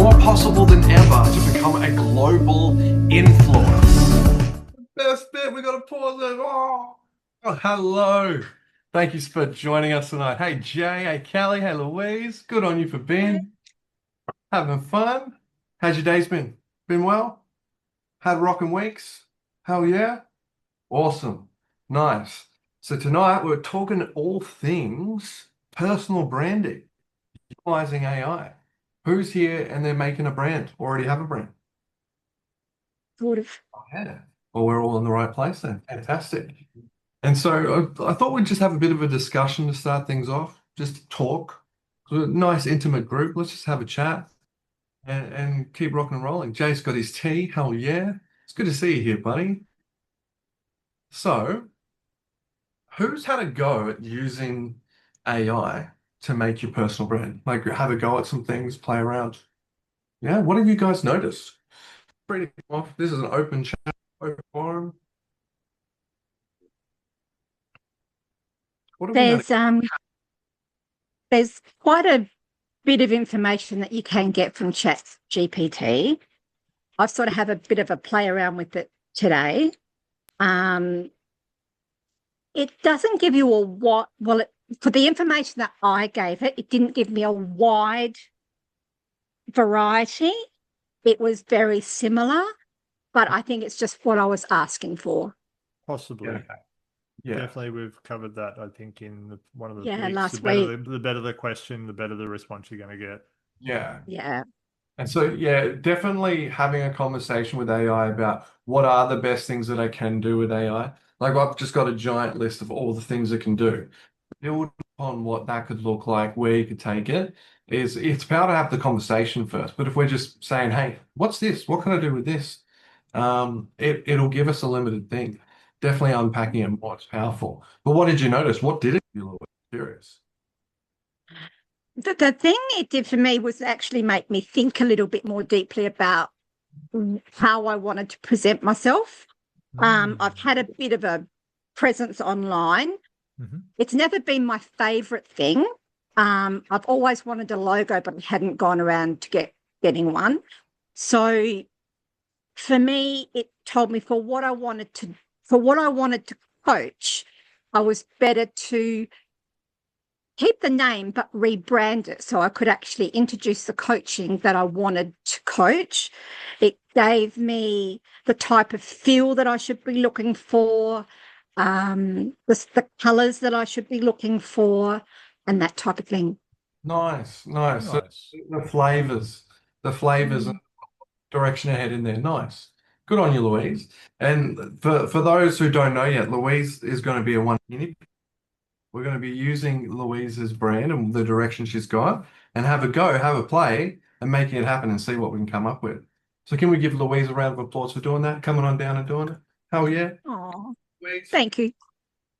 more possible than ever to become a global influence. Best bit, we got to pause it. Oh, hello. Thank you for joining us tonight. Hey, Jay. Hey, Callie. Hey, Louise. Good on you for being having fun. How's your days been? Been well? Had rocking weeks? Hell yeah. Awesome. Nice. So tonight we're talking all things personal branding, utilizing AI. Who's here and they're making a brand, already have a brand? Sort of. Oh, yeah. Well, we're all in the right place then. Fantastic. And so I thought we'd just have a bit of a discussion to start things off, just talk. So a nice intimate group. Let's just have a chat and keep rocking and rolling. Jay's got his tea. Hell yeah. It's good to see you here, buddy. So, who's had a go at using AI to make your personal brand? Like, have a go at some things, play around. Yeah, what have you guys noticed? Pretty off. This is an open chat, open forum. What have we had? There's um there's quite a bit of information that you can get from Chat GPT. I've sort of have a bit of a play around with it today. Um, it doesn't give you a what well it, for the information that I gave it, it didn't give me a wide variety. It was very similar, but I think it's just what I was asking for. Possibly. Yeah. Yeah. Definitely, we've covered that, I think, in one of the Yeah, weeks. last week. The better the question, the better the response you're going to get. Yeah. Yeah. And so, yeah, definitely having a conversation with AI about what are the best things that I can do with AI. Like I've just got a giant list of all the things it can do. Build on what that could look like, where you could take it, is it's power to have the conversation first. But if we're just saying, hey, what's this? What can I do with this? It'll give us a limited thing. Definitely unpacking it more, it's powerful. But what did you notice? What did it do? Louise? Curious. The thing it did for me was actually make me think a little bit more deeply about how I wanted to present myself. I've had a bit of a presence online. It's never been my favorite thing. I've always wanted a logo, but I hadn't gone around to getting one. So for me, it told me for what I wanted to coach, I was better to keep the name but rebrand it so I could actually introduce the coaching that I wanted to coach. It gave me the type of feel that I should be looking for, the colors that I should be looking for, and that type of thing. Nice, nice. So Nice. the flavors and direction ahead in there. Nice. Good on you, Louise. And for those who don't know yet, Louise is going to be a one guinea. We're going to be using Louise's brand and the direction she's got and have a go, have a play, and making it happen and see what we can come up with. So can we give Louise a round of applause for doing that, coming on down and doing it? Hell yeah. Oh, Louise, thank you.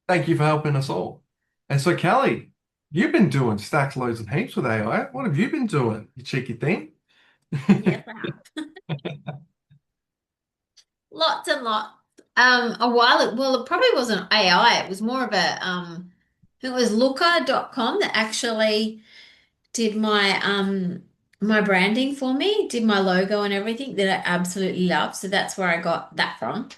thank you for helping us all. And so, Kelly, you've been doing stacks, loads, and heaps with AI. What have you been doing, you cheeky thing? Yes, I have. Lots and lots. It probably wasn't AI, it was more of it was looker.com that actually did my branding for me, did my logo and everything that I absolutely love. So that's where I got that from.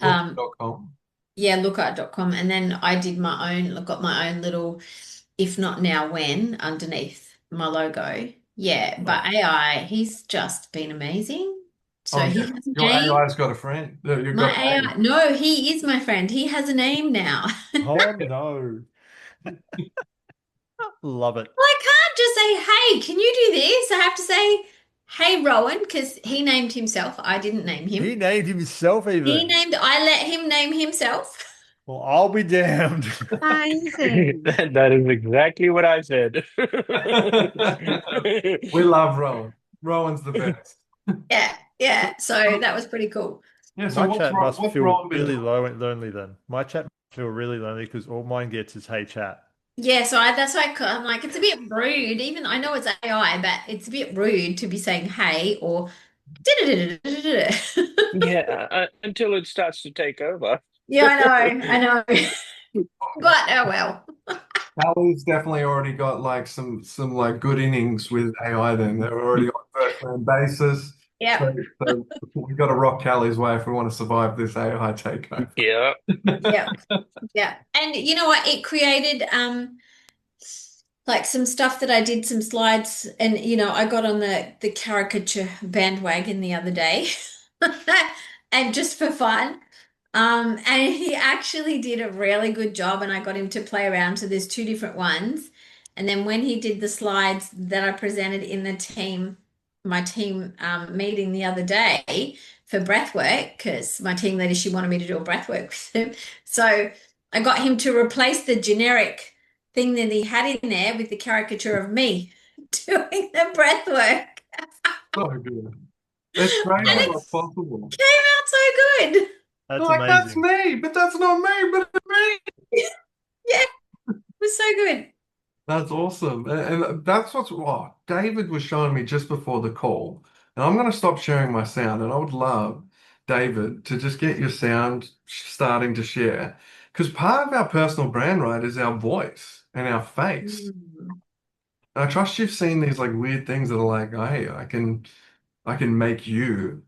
Book.com. Yeah, looker.com. And then I got my own little if not now when underneath my logo. Yeah, but AI, he's just been amazing. So Oh, he yeah. has a Your name. AI's got a friend. You've My got AI, no, he is my friend. He has a name now. Oh, no. Love it. Well, I can't just say, hey, can you do this? I have to say, hey, Rowan, because he named himself. I didn't name him. He named himself even. I let him name himself. Well, I'll be damned. Amazing. That is exactly what I said. We love Rowan. Rowan's the best. Yeah, yeah. So that was pretty cool. Yeah, so My what's chat must what's feel Rowan been really doing? lonely then. My chat must feel really lonely because all mine gets is hey chat. Yeah, that's why I'm like, it's a bit rude. Even I know it's AI, but it's a bit rude to be saying hey or Yeah, until it starts to take over. Yeah, I know. But oh well. Callie's definitely already got like some like good innings with AI then. They're already on basis. Yeah. So we've got to rock Callie's way if we want to survive this AI takeover. Yeah. Yeah. Yeah. And you know what? It created like some stuff that I did, some slides, and I got on the caricature bandwagon the other day. And just for fun. And he actually did a really good job, and I got him to play around. So there's two different ones. And then when he did the slides that I presented in my team meeting the other day for breathwork, because my team leader, she wanted me to do a breathwork with him. So I got him to replace the generic thing that he had in there with the caricature of me doing the breathwork. So good. It's crazy And what's it possible. came out so good. That's Like, that's amazing. me, but that's not me, but it's me. Yeah, it was so good. That's awesome. And that's David was showing me just before the call. And I'm going to stop sharing my sound. And I would love, David, to just get your sound starting to share. Because part of our personal brand, right, is our voice and our face. Mm. And I trust you've seen these like weird things that are like, hey, I can make you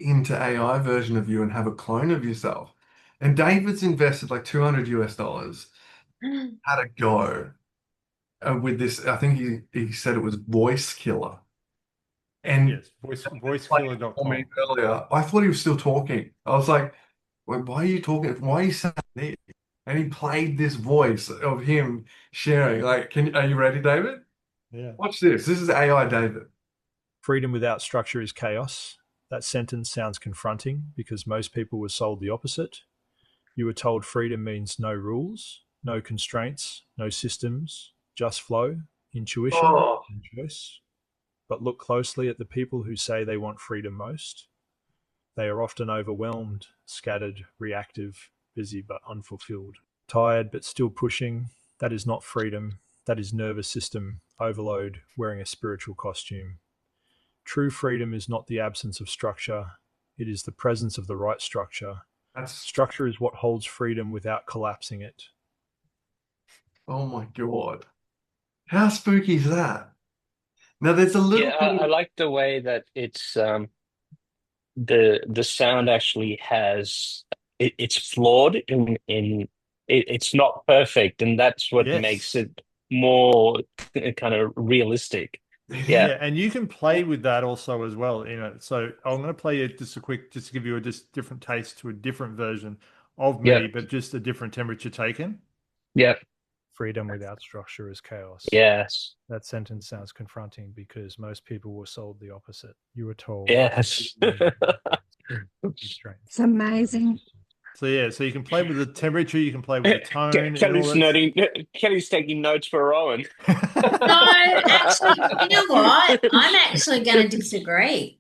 into AI version of you and have a clone of yourself. And David's invested like 200 US dollars, had a go with this. I think he said it was Voice Killer. And Yes, played it for me voicekiller.com. earlier. I thought he was still talking. I was like, "Wait, why are you talking? Why are you saying this?" And he played this voice of him sharing. Like, are you ready, David? Yeah. Watch this. This is AI David. Freedom without structure is chaos. That sentence sounds confronting because most people were sold the opposite. You were told freedom means no rules, no constraints, no systems, just flow, intuition, Oh, and choice. But look closely at the people who say they want freedom most. They are often overwhelmed, scattered, reactive, busy but unfulfilled. Tired but still pushing. That is not freedom. That is nervous system overload wearing a spiritual costume. True freedom is not the absence of structure, it is the presence of the right structure. that's Structure is what holds freedom without collapsing it. oh my God. How spooky is that? Now there's a little Yeah, bit I of like the way that it's the sound actually has it's flawed it's not perfect, and that's what makes Yes. it more kind of realistic. it Yeah. is. Yeah, and you can play with that also as well. So I'm going to play you just to give you a just different taste to a different version of me, Yep. but just a different temperature taken. Yep. Freedom without structure is chaos. Yes. That sentence sounds confronting because most people were sold the opposite. You were told Yes. constraints. It's amazing. So yeah, so you can play with the temperature, you can play with the tone and all Kelly's taking notes for Rowan. No, actually, you know what? I'm actually going to disagree.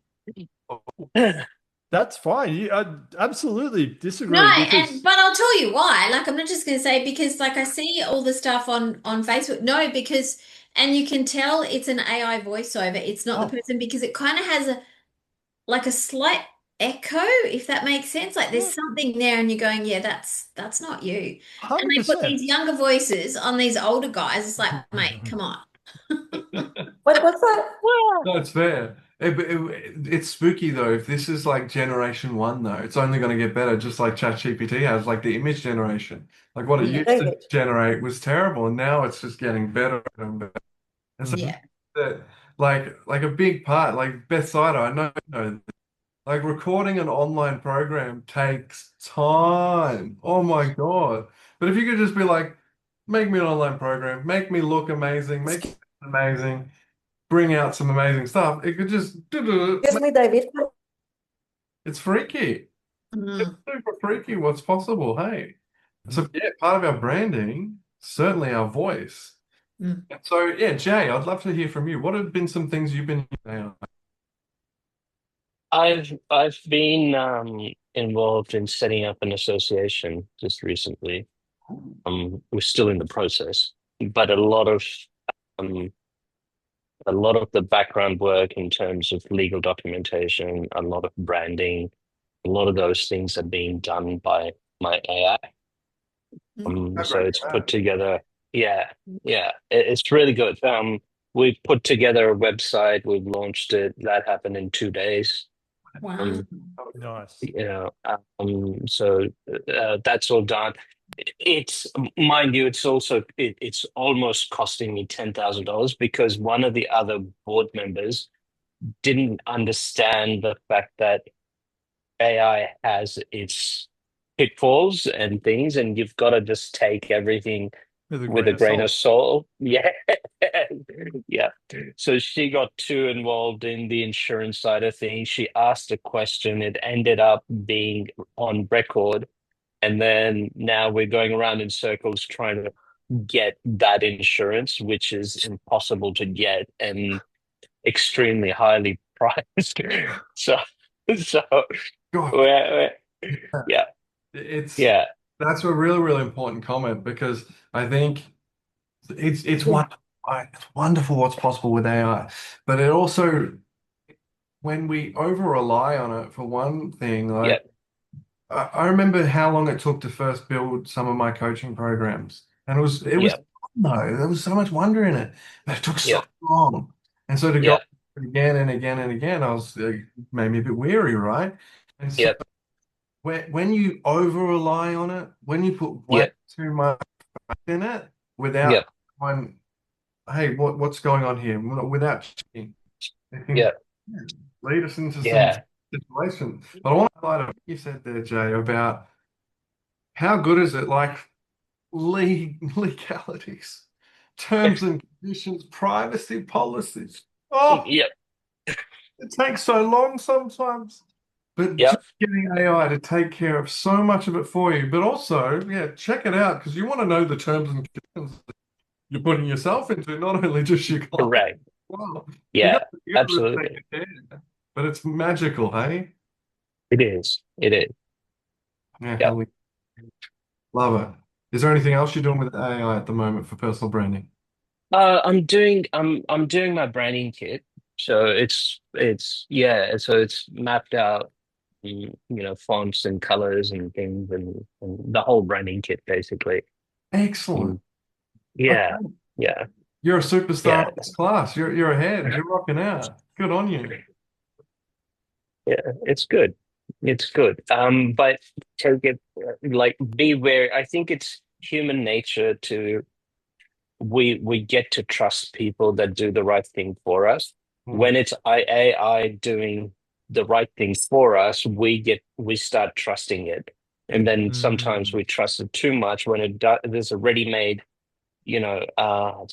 That's fine. I absolutely No, disagree because but I'll tell you why. Like, I'm not just going to say because, like, I see all the stuff on Facebook. No, because, and you can tell it's an AI voiceover. It's not the person because it kind of has a slight echo, if that makes sense. Like, there's something there, and you're going, yeah, that's not you. And they put 100%. these younger voices on these older guys. It's like, mate, come on. What's that? That's fair. It's spooky though. If this is like generation one, though, it's only going to get better, just like ChatGPT has, like the image generation. Like what it Yeah. used to generate was terrible, and now it's just getting better and better. And so Yeah. that, like a big part, like Beth Sider, I know, like recording an online program takes time. Oh my God. But if you could just be like, make me an online program, make me look amazing, make it amazing, bring out some amazing stuff, it could just Excuse me, David. it's freaky. It's Mm. super freaky what's possible. Hey. So yeah, part of our branding, certainly our voice. Mm. So yeah, Jay, I'd love to hear from you. What have been some things you've been using? I've been involved in setting up an association just recently. We're still in the process, but um, a lot of the background work in terms of legal documentation, a lot of branding, a lot of those things are being done by my AI. How So great is it's put that? together. Yeah, yeah, it's really good. we put together a website. We've launched it. That happened in 2 days. Wow. Nice. You know, so that's all done. It's, mind you, it's also it's almost costing me $10,000 because one of the other board members didn't understand the fact that AI has its pitfalls and things, and you've got to just take everything with a grain of salt. Yeah. Yeah. So she got too involved in the insurance side of things. She asked a question. It ended up being on record. And then now we're going around in circles trying to get that insurance, which is impossible to get and extremely highly priced. So, so God, yeah, it's yeah, that's a really, really important comment because I think it's wonderful what's possible with AI, but it also when we over rely on it for one thing, yeah, like I remember how long it took to first build some of my coaching programs, and it was yeah, no, there was so much wonder in it, but it took so yeah, long, and so to go yeah, again and again and again, I was made me a bit weary, right? And so yeah, when you over rely on it, when you put way yeah, too much in it yeah, without going, hey, what's going on here? Without checking, it yeah, can lead us into some yeah. situations. But I want to highlight what you said there, Jay, about how good is it, like legalities, terms and conditions, privacy policies. Oh, Yep, it takes so long sometimes. But yep, just getting AI to take care of so much of it for you, but also, yeah, check it out because you want to know the terms and conditions you're putting yourself into, not only just your client. correct. Wow. Yeah, You got to really take absolutely. it there. But it's magical, hey? It is. It is. Yeah, Yeah. love it. Is there anything else you're doing with AI at the moment for personal branding? I'm doing my branding kit. So so it's mapped out, fonts and colors and things and the whole branding kit basically. Excellent. Mm, yeah, Okay. yeah, You're a superstar yeah, in this class. You're ahead. You're rocking out. Good on you. yeah. It's good. It's good. But take it like be wary. I think it's human nature to we get to trust people that do the right thing for us. Hmm. When it's AI doing the right thing for us, we start trusting it, and then sometimes Mm. we trust it too much when there's a ready-made,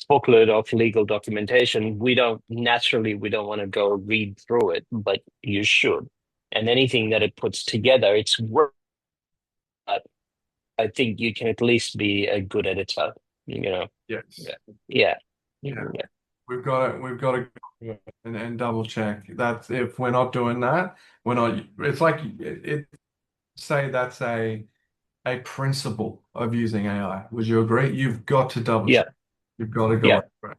booklet of legal documentation. We don't want to go read through it, but you should. And anything that it puts together, it's worth. I think you can at least be a good editor, you know. Yes. Yeah. Yeah. Yeah. We've got to and double check. That's if we're not doing that, we're not. It's like say that's a principle of using AI. Would you agree? You've got to double Yeah. check. You've got to go Yeah. over it.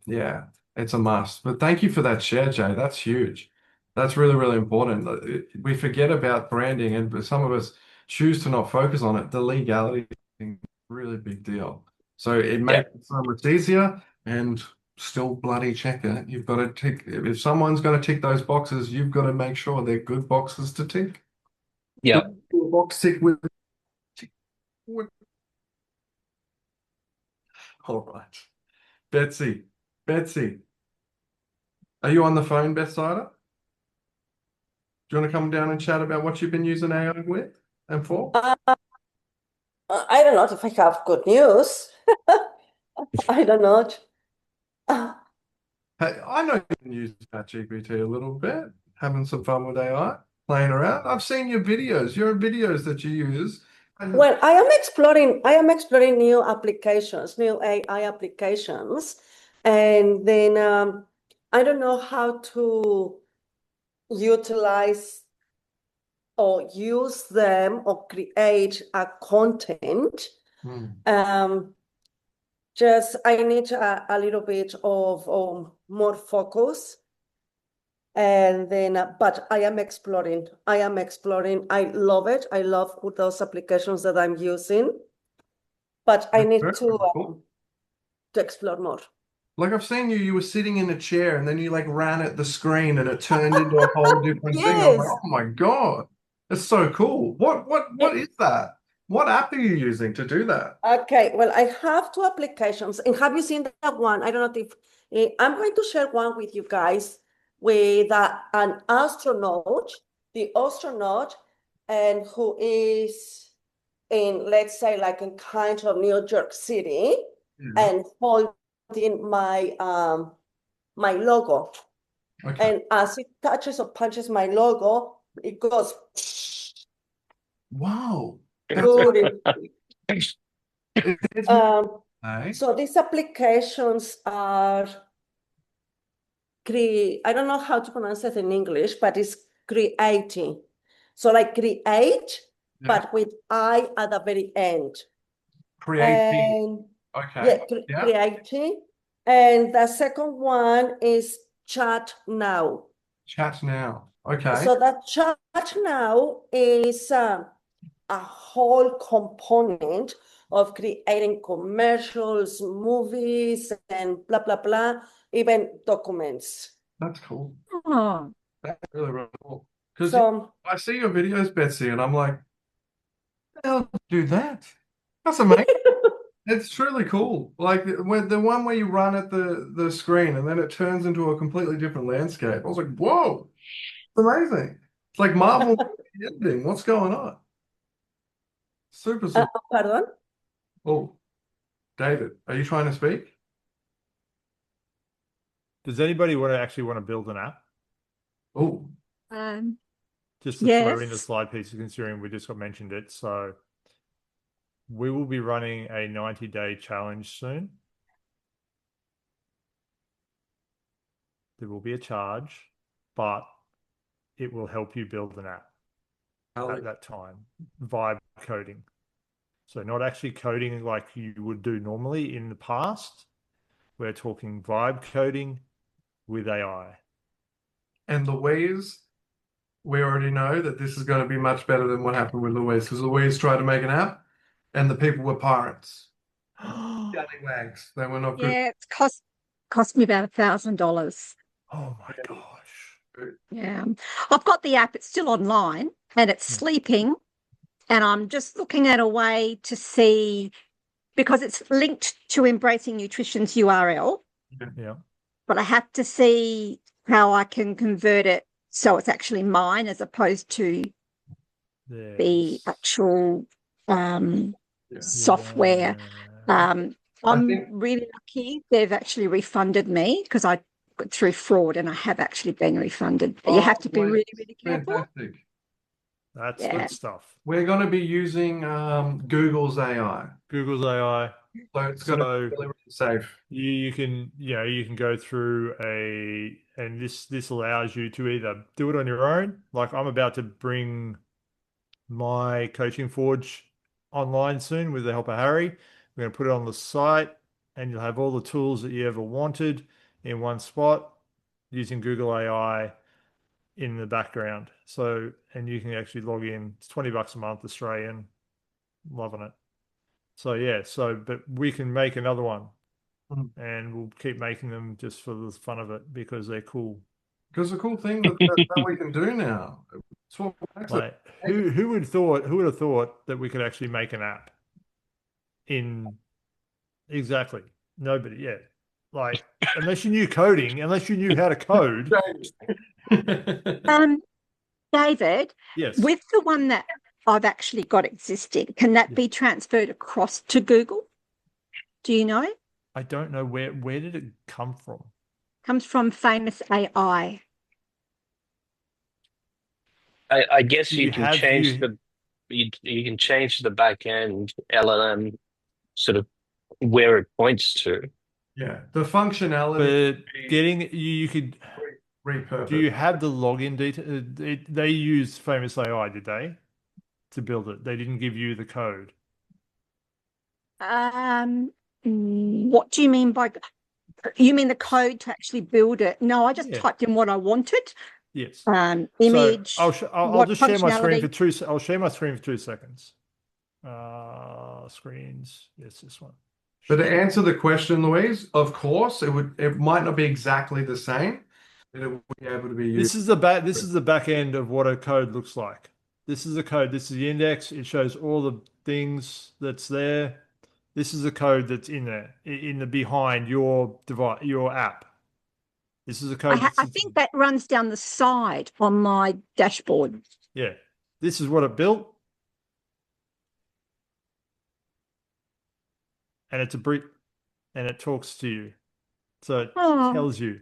Yeah, it's a must. But thank you for that share, Jay. That's huge. That's really, really important. We forget about branding, and some of us choose to not focus on it. The legality thing is a really big deal. So it Yeah. makes it so much easier and still bloody check it. You've got to tick. If someone's going to tick those boxes, you've got to make sure they're good boxes to tick. Yeah. Don't do a box tick with. All right. Betsy. Betsy. Are you on the phone, Beth Sider? Do you want to come down and chat about what you've been using AI with and for? I don't know if I have good news. I don't know. Uh, Hey, I know you can use ChatGPT a little bit, having some fun with AI, playing around. I've seen your videos, your videos that you use. And Well, I am exploring new applications, new AI applications, and then I don't know how to utilize or use them or create a content. Um, just I need a little bit of more focus. And then, but I am exploring. I love it. I love those applications that I'm using, but I need very, to very cool. to explore more. Like I've seen you were sitting in a chair and then you like ran at the screen and it turned into a whole different thing. I was like, Yes. oh my God, it's so cool. What is that? What app are you using to do that? Okay, well, I have two applications. And have you seen that one? I don't know if I'm going to share one with you guys with an astronaut, the astronaut, and who is in, let's say, like in kind of New York City, Yeah. and holding my logo. Okay. And as it touches or punches my logo, it goes Wow. good. It's okay. So these applications are I don't know how to pronounce it in English, but it's creating. So like create, Yeah. but with I at the very end. Creating. And Okay. yeah, creating. And the second one is chat now. Chat now. Okay. So that chat now is a whole component of creating commercials, movies, and blah, blah, blah, even documents. That's cool. Oh, That's really, really cool. Because So, I see your videos, Betsy, and I'm like, how the hell do you do that? That's amazing. It's truly cool. Like when the one where you run at the screen and then it turns into a completely different landscape. I was like, whoa, it's amazing. It's like Marvel editing. What's going on? Super, super. pardon? Oh, David, are you trying to speak? Does anybody want to build an app? Oh, Just to throw in the yes. slide piece, considering we just got mentioned it. So we will be running a 90-day challenge soon. There will be a charge, but it will help you build an app at that time. Vibe coding. So not actually coding like you would do normally in the past. We're talking vibe coding with AI. and Louise, we already know that this is going to be much better than what happened with Louise because Louise tried to make an app and the people were pirates. Scallywags. They were not good. Yeah, it's cost me about $1,000. Oh my gosh. Yeah. I've got the app, it's still online and it's sleeping. And I'm just looking at a way to see, because it's linked to Embracing Nutrition's URL, Yeah. but I have to see how I can convert it so it's actually mine as opposed to the There's- actual software. I'm think- really lucky they've actually refunded me because I got through fraud and I have actually been refunded. But you have to be well, really, really careful. fantastic. That's Yeah. good stuff. We're going to be using Google's AI. Google's AI. So it's going to be really, really safe. You can go through and this allows you to either do it on your own. Like I'm about to bring my Coaching Forge online soon with the help of Harry. We're going to put it on the site and you'll have all the tools that you ever wanted in one spot using Google AI in the background. So, and you can actually log in. It's $20 a month Australian. Loving it. So yeah, but we can make another one and we'll keep making them just for the fun of it because they're cool. Because the cool thing that we can do now. It's what makes it. Like who would have thought that we could actually make an app in exactly nobody, yeah. Like unless you knew coding, unless you knew how to code. David, Yes. with the one that I've actually got existing, can that be transferred across to Google? Do you know? I don't know where did it come from? Comes from Famous AI. I guess Do you can change you can change the back end LLM sort of where it points to. Yeah, the functionality. But getting you could repurpose. do you have the login detail? They used Famous AI, did they, to build it? They didn't give you the code. What do you mean by? You mean the code to actually build it? No, I just typed in what I wanted. Yes. Image. So I'll what just share my screen for functionality? I'll share my screen for 2 seconds. Screens. Yes, this one. But to answer the question, Louise, of course, it might not be exactly the same, but it would be able to be used. This is the back end of what a code looks like. This is the code. This is the index. It shows all the things that's there. This is the code that's in there, in the behind your device, your app. This is a code. I think that runs down the side on my dashboard. Yeah. This is what it built. And it's a brief, and it talks to you. So it tells you.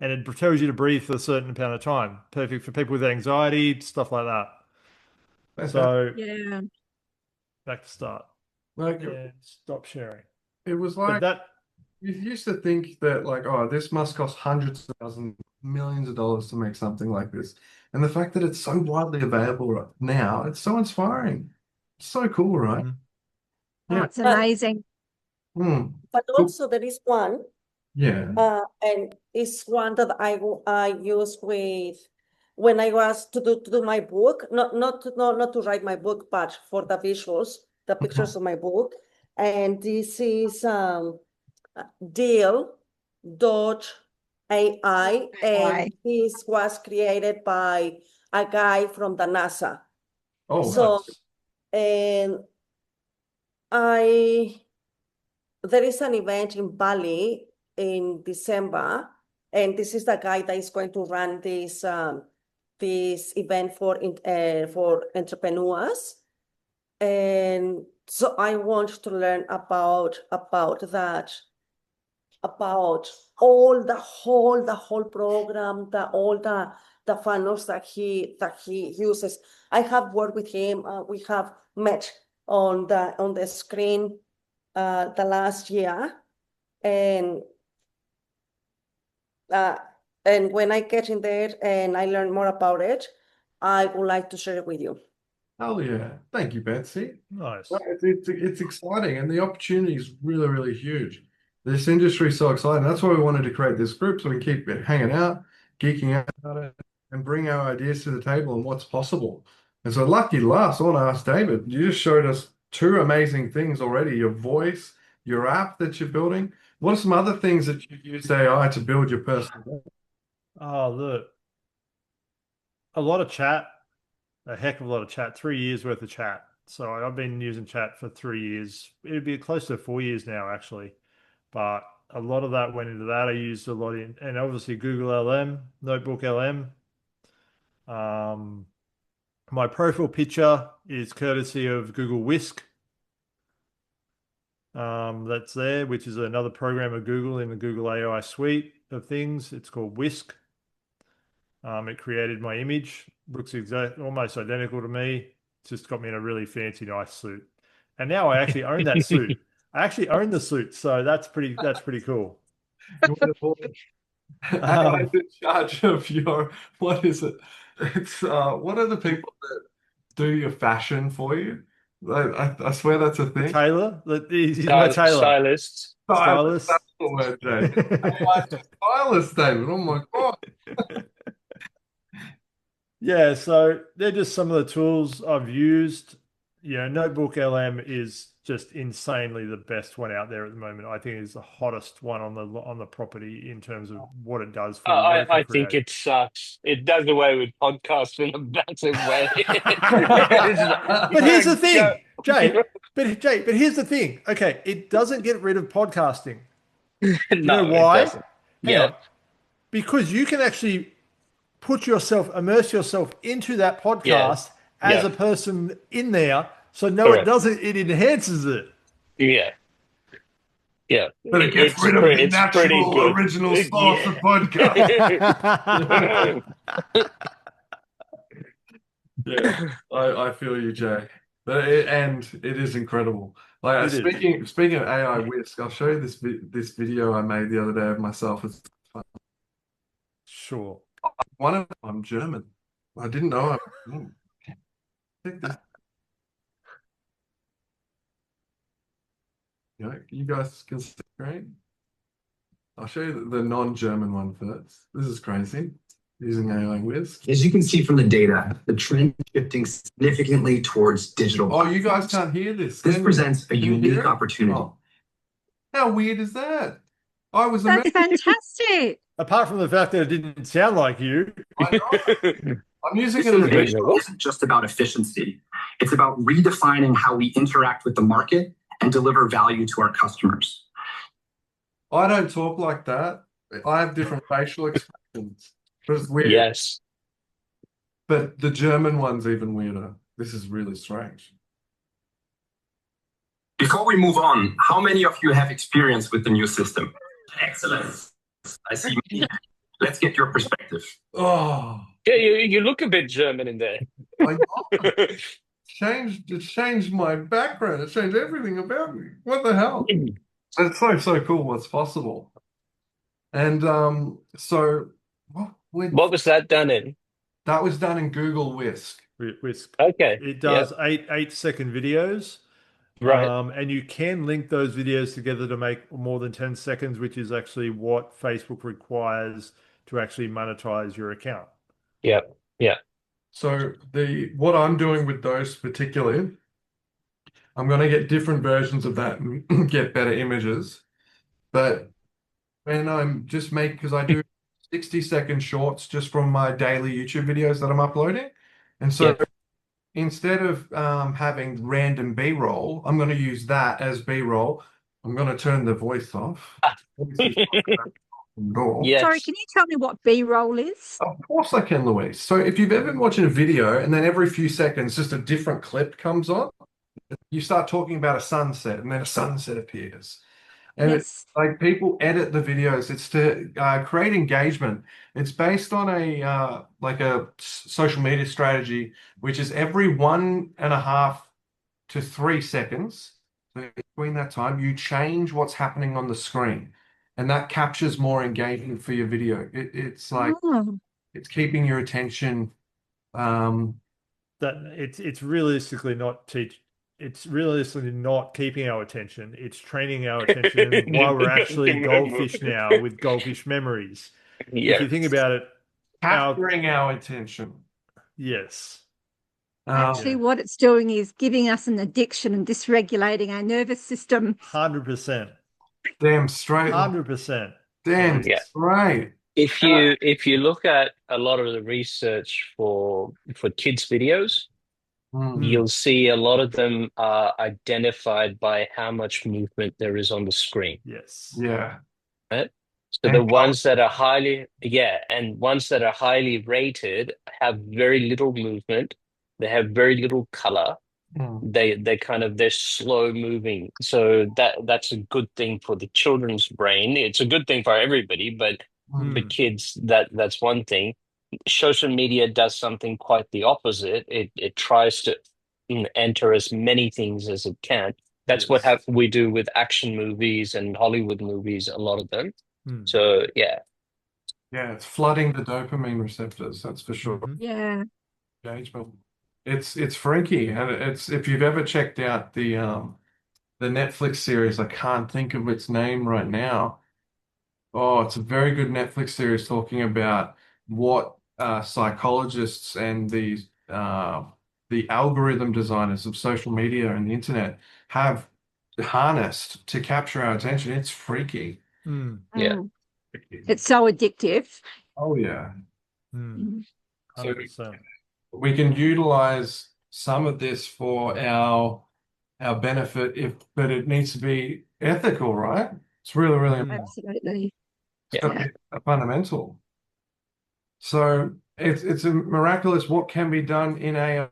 And it tells you to breathe for a certain amount of time. Perfect for people with anxiety, stuff like that. So yeah, back to start. Like, Yeah, stop sharing. it was But like that you used to think that like, oh, this must cost hundreds of thousands, millions of dollars to make something like this. And the fact that it's so widely available right now, it's so inspiring. It's so cool, right? oh, Yeah. it's amazing. Mm. But Cool. also there is one, Yeah. and it's one that I use with when I was to do my book, not to write my book, but for the visuals, the pictures of my book. And this is deal.ai, and this was created by a guy from the NASA. Oh, So, nice. and there is an event in Bali in December, and this is the guy that is going to run this event for entrepreneurs. And so I want to learn about that, about all the whole program, all the funnels that he uses. I have worked with him. We have met on the screen the last year, and when I get in there and I learn more about it, I would like to share it with you. hell yeah. Thank you, Betsy. Nice. No, it's exciting, and the opportunity is really, really huge. This industry is so exciting. That's why we wanted to create this group so we can keep hanging out, geeking out about it, and bring our ideas to the table and what's possible. And so, lucky last, I want to ask David, you just showed us two amazing things already, your voice, your app that you're building. What are some other things that you've used AI to build your personal brand? Oh, look. A lot of chat, a heck of a lot of chat, 3 years worth of chat. So I've been using chat for 3 years. It'd be close to 4 years now, actually. But a lot of that went into that. I used a lot in, and obviously Google LM, Notebook LM. My profile picture is courtesy of Google Whisk. That's there, which is another program of Google in the Google AI suite of things. It's called Whisk. It created my image. Looks almost identical to me. It's just got me in a really fancy, nice suit. And now I actually own that suit. I actually own the suit, so that's pretty cool. AI's in charge of your, what is it? It's what are the people that do your fashion for you? I swear that's a thing. Taylor, he's my tailor. Stylists. Stylist. That's the word, Jay. AI's a stylist, David. Oh my God. Yeah, so they're just some of the tools I've used. Notebook LM is just insanely the best one out there at the moment. I think it's the hottest one on the property in terms of what it does for I think it sucks. It does away with podcasts in a massive way. But here's the thing, Jay. But here's the thing. Okay, it doesn't get rid of podcasting. You know why? It doesn't. Hang on. Because you can actually immerse yourself into that podcast as a person in there. So no, Correct. it doesn't. It enhances it. Yeah. Yeah. But it gets rid of the natural original source of podcast. Yeah, I feel you, Jay. But it is incredible. Like speaking of AI Whisk, I'll show you this video I made the other day of myself. It's fun. Sure. I'm German. I didn't know. Take this. You guys can see the screen. I'll show you the non-German one first. This is crazy. Using AI Whisk. As you can see from the data, the trend is shifting significantly towards digital. Oh, you guys can't hear this. This presents a Can you hear unique it? opportunity. Oh. How weird is that? I was That's American. fantastic. Apart from the fact that it didn't sound like you. I know. I'm using This it as a innovation visual. isn't just about efficiency. It's about redefining how we interact with the market and deliver value to our customers. I don't talk like that. I have different facial expressions. It's weird. Yes. But the German one's even weirder. This is really strange. Before we move on, how many of you have experience with the new system? Excellent. I see many. Let's get your perspective. Oh, Yeah, you look a bit German in there. I it changed my background. It changed everything about me. What the hell? It's so cool what's possible. And so What was that done in? that was done in Google Whisk. Whisk. Okay. It does 8-second videos. Right. And you can link those videos together to make more than 10 seconds, which is actually what Facebook requires to actually monetize your account. Yeah. Yeah. So what I'm doing with those particularly, I'm going to get different versions of that and get better images. But when I'm just because I do 60-second shorts just from my daily YouTube videos that I'm uploading. And so Yeah. instead of having random B-roll, I'm going to use that as B-roll. I'm going to turn the voice off. Yes. Sorry, can you tell me what B-roll is? Of course I can, Louise. So if you've ever been watching a video and then every few seconds just a different clip comes on, you start talking about a sunset and then a sunset appears. And it's Yes. like people edit the videos. It's to create engagement. It's based on a social media strategy, which is every 1.5 to 3 seconds. So between that time, you change what's happening on the screen, and that captures more engagement for your video. It's like Oh, it's keeping your attention. That it's realistically not keeping our attention. It's training our attention while we're actually goldfish now with goldfish memories. If you think about it, capturing our attention. yes. actually, what it's doing is giving us an addiction and dysregulating our nervous system. 100%. Damn straight. 100%. Damn Yeah. straight. If you look at a lot of the research for kids videos, you'll see a lot of them are identified by how much movement there is on the screen. Yes. Yeah. Right? So And the ones that are highly rated have very little movement. They have very little color. They're slow moving. So that's a good thing for the children's brain. It's a good thing for everybody, but for kids, that's one thing. Social media does something quite the opposite. It tries to enter as many things as it can. That's what we do with action movies and Hollywood movies, a lot of them. So yeah. Yeah, it's flooding the dopamine receptors, that's for sure. Yeah. Engagement. It's freaky, and it's if you've ever checked out the Netflix series, I can't think of its name right now. Oh, it's a very good Netflix series talking about what psychologists and the algorithm designers of social media and the internet have harnessed to capture our attention. It's freaky. Yeah. It's so addictive. Oh yeah. 100%. We can utilize some of this for our benefit, but it needs to be ethical, right? It's really, really important. Absolutely. It's got to be a fundamental. So it's a miraculous what can be done in AI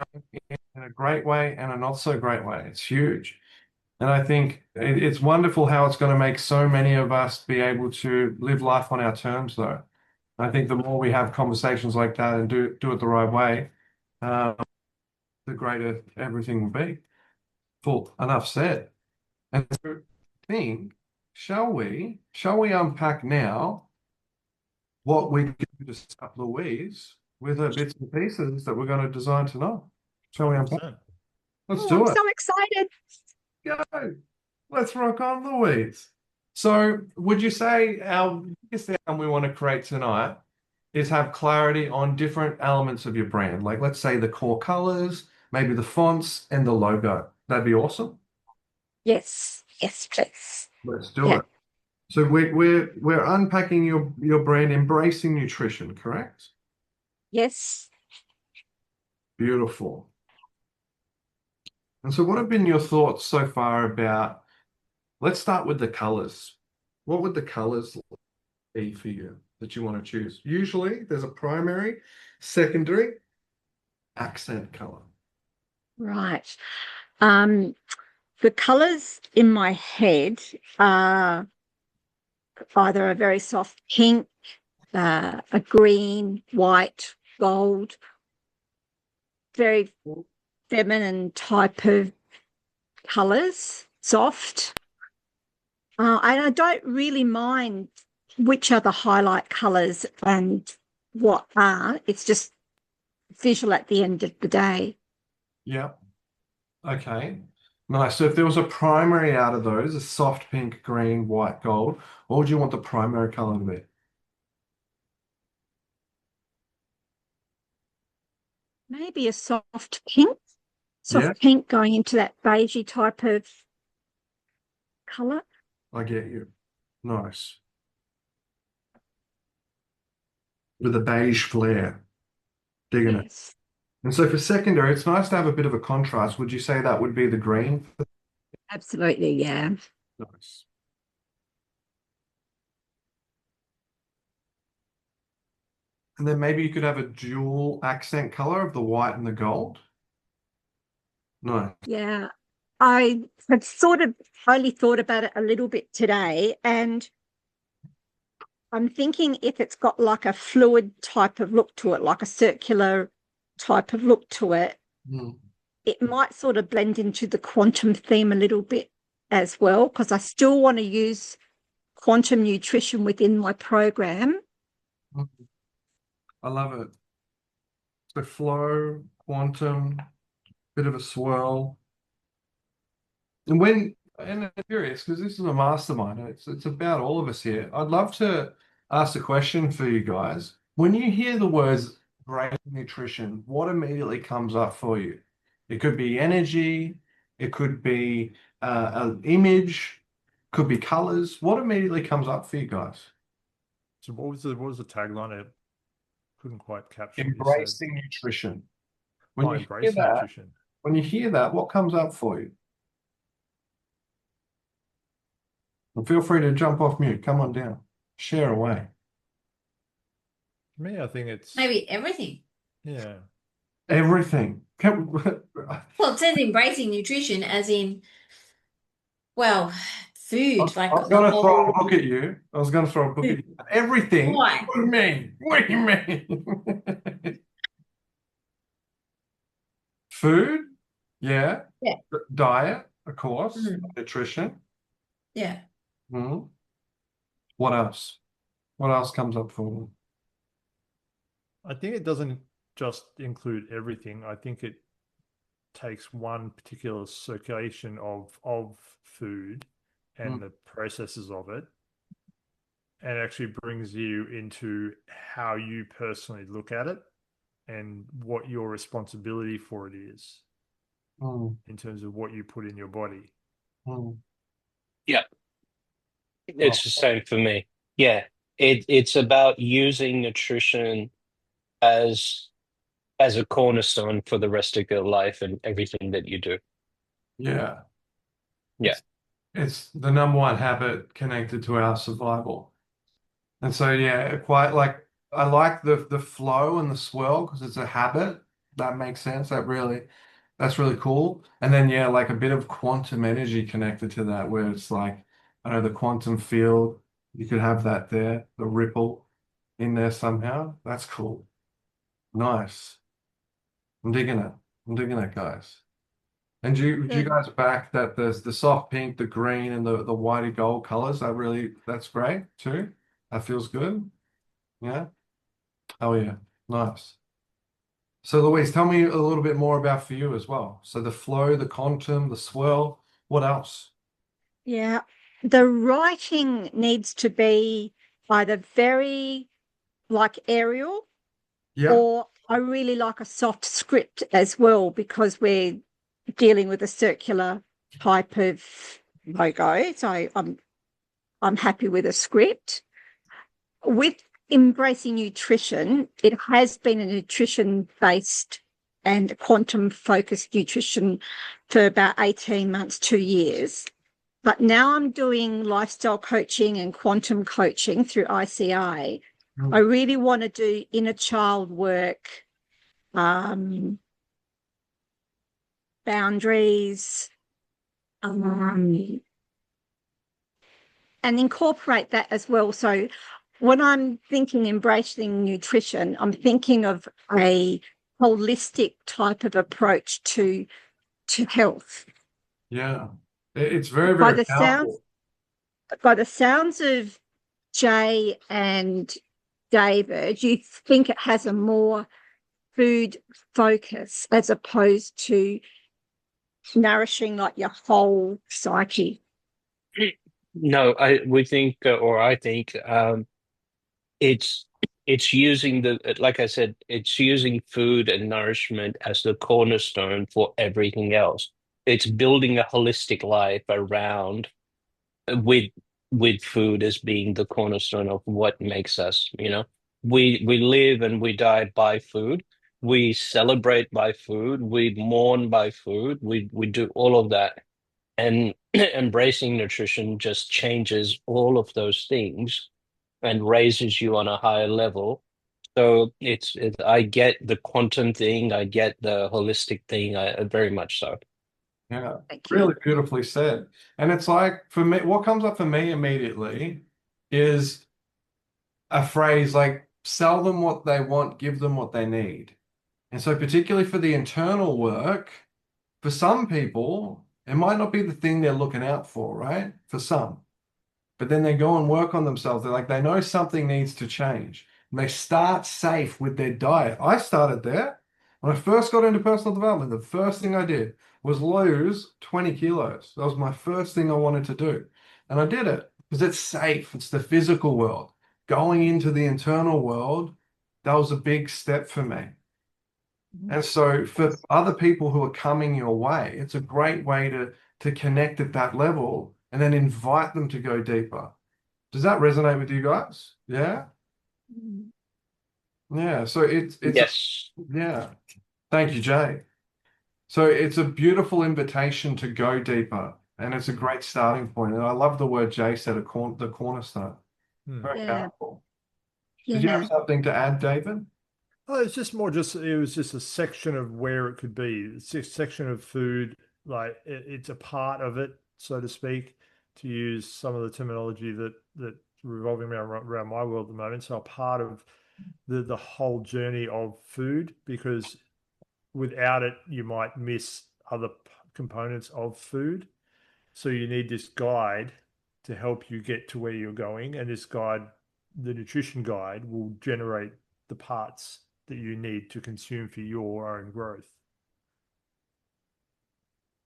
in a great way and a not so great way. It's huge. And I think it's wonderful how it's going to make so many of us be able to live life on our terms, though. I think the more we have conversations like that and do it the right way, the greater everything will be. Full enough said. And so I think, shall we unpack now what we can discuss, Louise, with the bits and pieces that we're going to design tonight? Shall we unpack? Let's do I'm it. so excited. Go. Let's rock on, Louise. So would you say our biggest thing we want to create tonight is have clarity on different elements of your brand? Like let's say the core colors, maybe the fonts and the logo. That'd be awesome. Yes. Yes, please. Let's do Yeah. it. So we're unpacking your brand, embracing nutrition, correct? Yes. Beautiful. And so what have been your thoughts so far about, let's start with the colors. What would the colors be for you that you want to choose? Usually there's a primary, secondary, accent color. Right. The colours in my head are either a very soft pink, a green, white, gold, very feminine type of colours, soft. And I don't really mind which are the highlight colours and what are. It's just visual at the end of the day. Yeah. Okay. Nice. So if there was a primary out of those, a soft pink, green, white, gold, what would you want the primary color to be? Maybe a soft pink, Yeah, going into that beigey type of colour. I get you. Nice. With a beige flare. Digging it. Yes. And so for secondary, it's nice to have a bit of a contrast. Would you say that would be the green? Absolutely, yeah. Nice. And then maybe you could have a dual accent color of the white and the gold. Nice. Yeah. I have sort of only thought about it a little bit today, and I'm thinking if it's got like a fluid type of look to it, like a circular type of look to it, Mm. it might sort of blend into the quantum theme a little bit as well, because I still want to use quantum nutrition within my program. I love it. So flow, quantum, bit of a swirl. And I'm curious, because this is a mastermind, it's about all of us here. I'd love to ask a question for you guys. When you hear the words great nutrition, what immediately comes up for you? It could be energy, it could be an image, could be colors. What immediately comes up for you guys? So what was the tagline? I couldn't quite capture what you said. Embracing nutrition. Oh, embracing nutrition. When you hear that, what comes up for you? And feel free to jump off mute. Come on down. Share away. For me, I think it's Maybe everything. yeah. Everything. Well, it says embracing nutrition, as in, well, food, like I was the going to throw a whole. book at you. I was going to throw a book at you. Everything. Why? What do you mean? What do you mean? Food? Yeah. Yeah. Diet, of course. Mhm. Nutrition. Yeah. Mhm. What else? What else comes up for you? I think it doesn't just include everything. I think it takes one particular circulation of food and the processes of it, and actually brings you into how you personally look at it and what your responsibility for it is Mm, in terms of what you put in your body. mm. Yeah, it's the same for me. Yeah, it's about using nutrition as a cornerstone for the rest of your life and everything that you do. Yeah. Yeah. It's the number one habit connected to our survival. And so, yeah, quite like I like the flow and the swirl because it's a habit. That makes sense. That's really cool. And then, yeah, like a bit of quantum energy connected to that, where it's like, I know the quantum field, you could have that there, the ripple in there somehow. That's cool. Nice. I'm digging it. I'm digging it, guys. And do you guys back that there's the soft pink, the green, and the whitey gold colors? That's great too. That feels good. Yeah. Oh yeah. Nice. So Louise, tell me a little bit more about for you as well. So the flow, the quantum, the swirl, what else? Yeah. The writing needs to be either very like Arial, Yeah. or I really like a soft script as well, because we're dealing with a circular type of logo. So I'm I'm happy with a script. With embracing nutrition, it has been a nutrition-based and quantum-focused nutrition for about 18 months, 2 years. But now I'm doing lifestyle coaching and quantum coaching through ICI. I really want to do inner child work, boundaries, and incorporate that as well. So when I'm thinking embracing nutrition, I'm thinking of a holistic type of approach to health. Yeah. It's very, By very the powerful. sounds of Jay and David, you think it has a more food focus as opposed to nourishing like your whole psyche. No, I think it's using like I said, it's using food and nourishment as the cornerstone for everything else. It's building a holistic life around with food as being the cornerstone of what makes us, you know. We live and we die by food. We celebrate by food. We mourn by food. We do all of that. And embracing nutrition just changes all of those things and raises you on a higher level. So I get the quantum thing, I get the holistic thing, I very much so. Yeah, Thank you. really beautifully said. And it's like, for me, what comes up for me immediately is a phrase like, sell them what they want, give them what they need. And so, particularly for the internal work, for some people, it might not be the thing they're looking out for, right? For some. But then they go and work on themselves. They're like, they know something needs to change. And they start safe with their diet. I started there. When I first got into personal development, the first thing I did was lose 20 kilos. That was my first thing I wanted to do. And I did it because it's safe. It's the physical world. Going into the internal world, that was a big step for me. And so for other people who are coming your way, it's a great way to connect at that level and then invite them to go deeper. Does that resonate with you guys? Yeah? Yeah. So it's Yes. yeah. Thank you, Jay. So it's a beautiful invitation to go deeper, and it's a great starting point. And I love the word Jay said, the cornerstone. Very Yeah. powerful. Did you have Yeah. something to add, David? Oh, it's just more it was just a section of where it could be. It's a section of food, like it's a part of it, so to speak, to use some of the terminology that revolving around my world at the moment. So a part of the whole journey of food, because without it, you might miss other components of food. So you need this guide to help you get to where you're going, and this guide, the nutrition guide, will generate the parts that you need to consume for your own growth.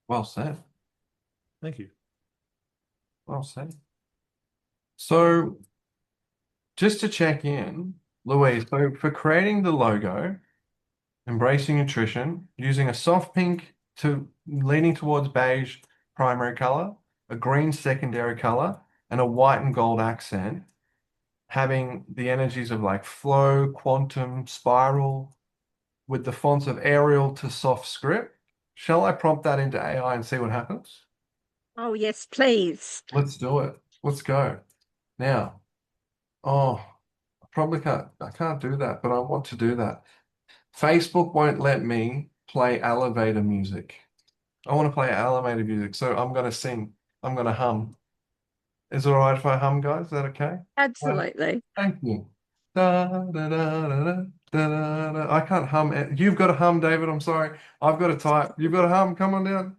Well said. Thank you. Well said. So just to check in, Louise, so for creating the logo, embracing nutrition, using a soft pink to leaning towards beige primary color, a green secondary color, and a white and gold accent, having the energies of like flow, quantum, spiral, with the fonts of Arial to soft script. Shall I prompt that into AI and see what happens? Oh, yes, please. Let's do it. Let's go. Now, oh, I can't do that, but I want to do that. Facebook won't let me play elevator music. I want to play elevator music, so I'm going to sing. I'm going to hum. Is it all right if I hum, guys? Is that okay? Absolutely. Thank you. Da, da, da, da, da, da, da. I can't hum. You've got to hum, David. I'm sorry. I've got to type. You've got to hum. Come on down.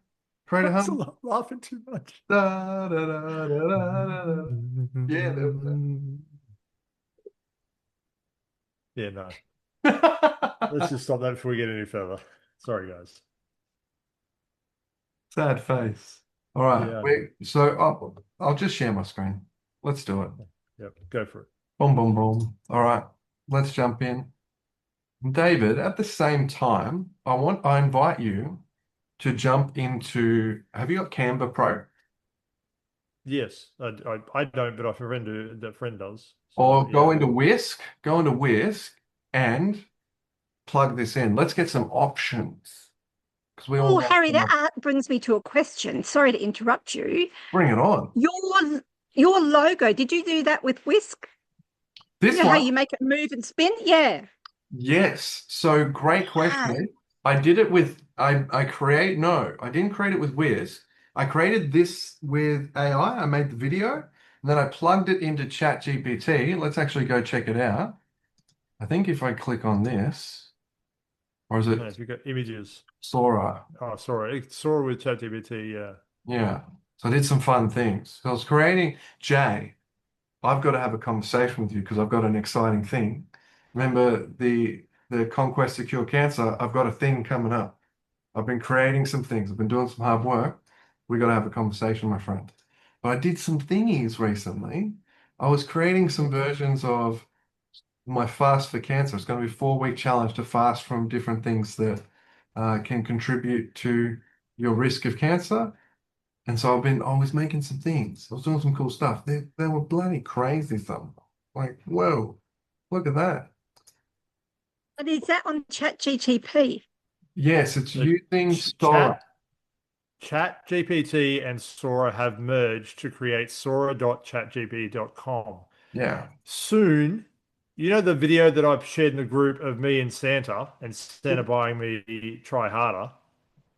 Create a hum. I'm laughing too much. Da, da, da, da, da, da, da. Yeah, there Yeah, no. we Let's go. just stop that before we get any further. Sorry, guys. Sad face. All right. Yeah. So I'll just share my screen. Let's do it. Yep. Go for it. Boom, boom, boom. All right. Let's jump in. David, at the same time, I invite you to jump into, have you got Canva Pro? Yes, I don't, but I have a friend that friend does. Or So go yeah. into Whisk and plug this in. Let's get some options because we all Oh, want Harry, some. that brings me to a question. Sorry to interrupt you. Bring it on. Your logo, did you do that with Whisk? You This know how one, you make it move and spin? Yeah. yes. So great Ah, question. I did it with I didn't create it with Wiz. I created this with AI. I made the video and then I plugged it into ChatGPT. Let's actually go check it out. I think if I click on this, or is No, it if you've got images. Sora? Oh, sorry. Sora with ChatGPT, yeah. Yeah. So I did some fun things. So I was creating Jay. I've got to have a conversation with you because I've got an exciting thing. Remember the Conquest to Cure Cancer? I've got a thing coming up. I've been creating some things. I've been doing some hard work. We got to have a conversation, my friend. But I did some thingies recently. I was creating some versions of my fast for cancer. It's going to be a 4-week challenge to fast from different things that can contribute to your risk of cancer. And so I was making some things. I was doing some cool stuff. They were bloody crazy some. Like, whoa, look at that. but is that on ChatGTP? Yes, it's The using Sora. ChatGPT and Sora have merged to create sora.chatgpt.com. Yeah. Soon, you know the video that I've shared in the group of me and Santa buying me Try Harder? I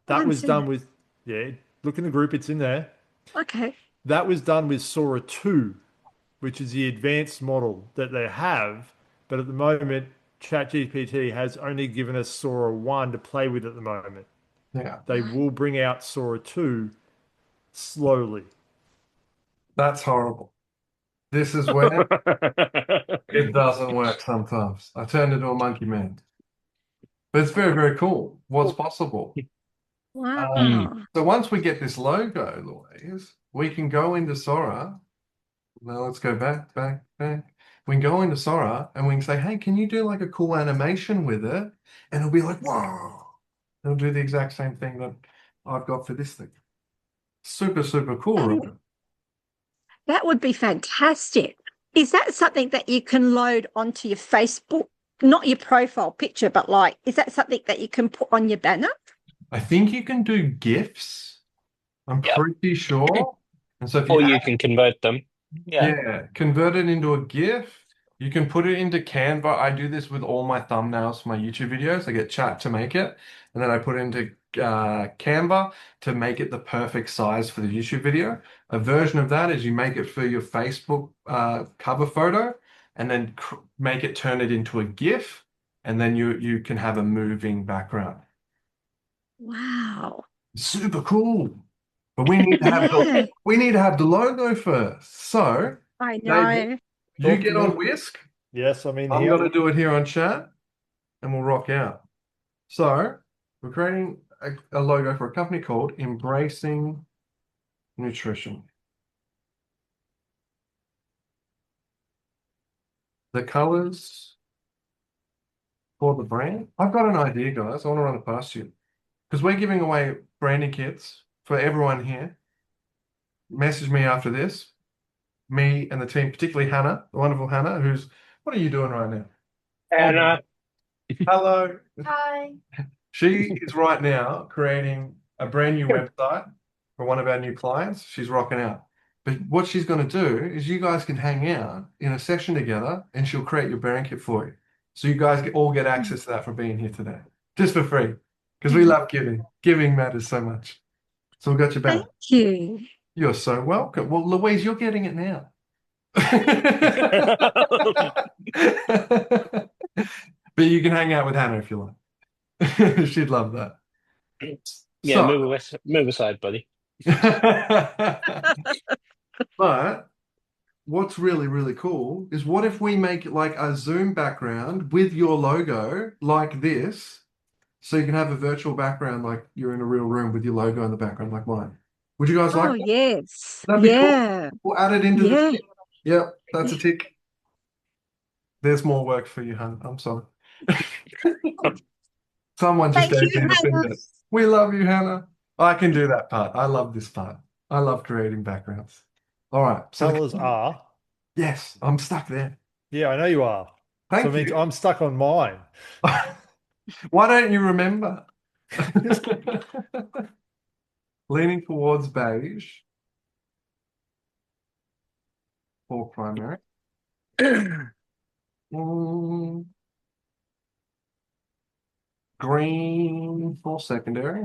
That haven't was seen done that. with, yeah, look in the group, it's in there. Okay. That was done with Sora 2, which is the advanced model that they have. But at the moment, ChatGPT has only given us Sora 1 to play with at the moment. Yeah. They will bring out Sora 2 slowly. That's horrible. This is where it doesn't work sometimes. I turned into a monkey man. But it's very, very cool what's possible. Mm. Wow. So once we get this logo, Louise, we can go into Sora. Now let's go back. We can go into Sora and we can say, hey, can you do like a cool animation with it? And it'll be like, whoa. It'll do the exact same thing that I've got for this thing. Super, super cool, And right? that would be fantastic. Is that something that you can load onto your Facebook? Not your profile picture, but like, is that something that you can put on your banner? I think you can do GIFs. I'm Yep. pretty sure. And so if Or you you can convert them. Yeah. Yeah, convert it into a GIF. You can put it into Canva. I do this with all my thumbnails for my YouTube videos. I get chat to make it, and then I put it into Canva to make it the perfect size for the YouTube video. A version of that is you make it for your Facebook cover photo, and then make it turn it into a GIF, and then you can have a moving background. Wow. Super cool. But we need to have Yeah, the logo first. So, I David, know. you Talk to get on me. Whisk. Yes, I'm in I'm here. going to do it here on chat and we'll rock out. So, we're creating a logo for a company called Embracing Nutrition. The colors for the brand. I've got an idea, guys. I want to run it past you because we're giving away branding kits for everyone here. Message me after this. Me and the team, particularly Hannah, the wonderful Hannah, what are you doing right now? Anna. Hello. Hi. She is right now creating a brand new website for one of our new clients. She's rocking out. But what she's going to do is you guys can hang out in a session together and she'll create your brand kit for you. So you guys all get access to that for being here today, just for free, because we love giving. Giving matters so much. So we've got your Thank back. you. You're so welcome. Well, Louise, you're getting it now. But you can hang out with Hannah if you like. She'd love that. Yeah, So, move aside, buddy. but what's really, really cool is what if we make it like a Zoom background with your logo like this, so you can have a virtual background like you're in a real room with your logo in the background like mine. Would you guys Oh, like that? yes. That'd be cool. Yeah. We'll add it into the Yeah. thing. Yep, that's a tick. There's more work for you, hun. I'm sorry. Someone just Thank gave you, me the Hannah. finger. We love you, Hannah. I can do that part. I love this part. I love creating backgrounds. All right. So Colors are. yes, I'm stuck there. Yeah, I know you are. So Thank it means you. I'm stuck on mine. Why don't you remember? Leaning towards beige for primary. Mm, green for secondary.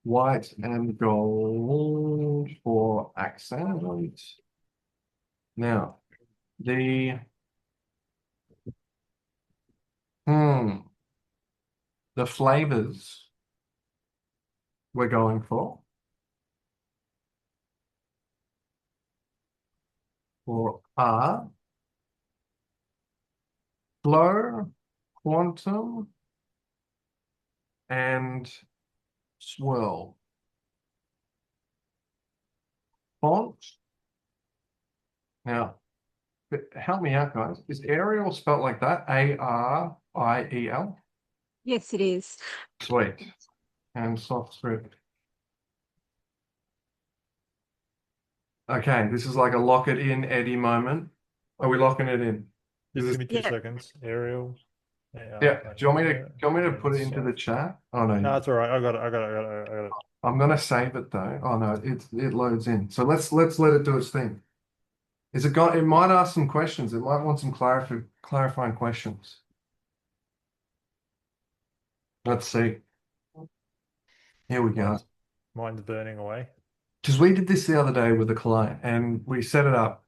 White and gold for accent. Now, the the flavors we're going for are flow, quantum, and swirl. Font. Now, help me out, guys. Is Arial spelled like that? A-R-I-E-L? Yes, it is. Sweet. And soft script. Okay, this is like a lock it in Eddie moment. Are we locking it in? Just Is give me this, 2 Yeah. seconds. Arial. yeah. Do you want me to put it into the chat? Oh no. No, it's all right. I got it. I'm gonna save it though. Oh no, it loads in. So let's let it do its thing. Is it got? It might ask some questions. It might want some clarifying questions. Let's see. Here we go. Mine's burning away. Because we did this the other day with a client and we set it up,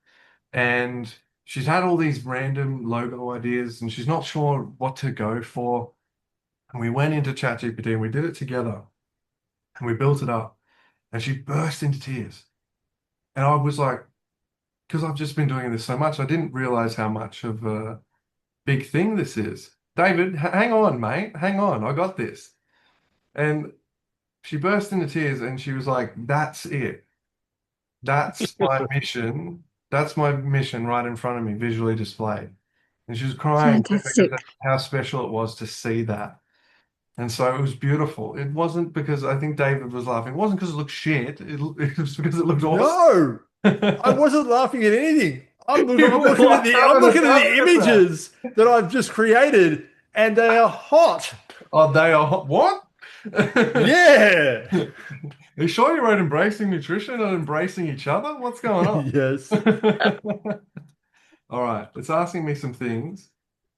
and she's had all these random logo ideas and she's not sure what to go for. And we went into ChatGPT and we did it together and we built it up, and she burst into tears. And I was like, because I've just been doing this so much, I didn't realize how much of a big thing this is. David, hang on, mate. Hang on. I got this. And she burst into tears and she was like, that's it. That's my mission. That's my mission right in front of me, visually displayed. And she was crying because Fantastic. of how special it was to see that. And so it was beautiful. It wasn't because I think David was laughing. It wasn't because it looked shit. It was because it looked awesome. No, I wasn't laughing at anything. I'm You were looking at laughing at the images that I've just created, and they are hot. Oh, they are what? Yeah. Are you sure you wrote embracing nutrition and embracing each other? What's going on? Yes. All right, it's asking me some things.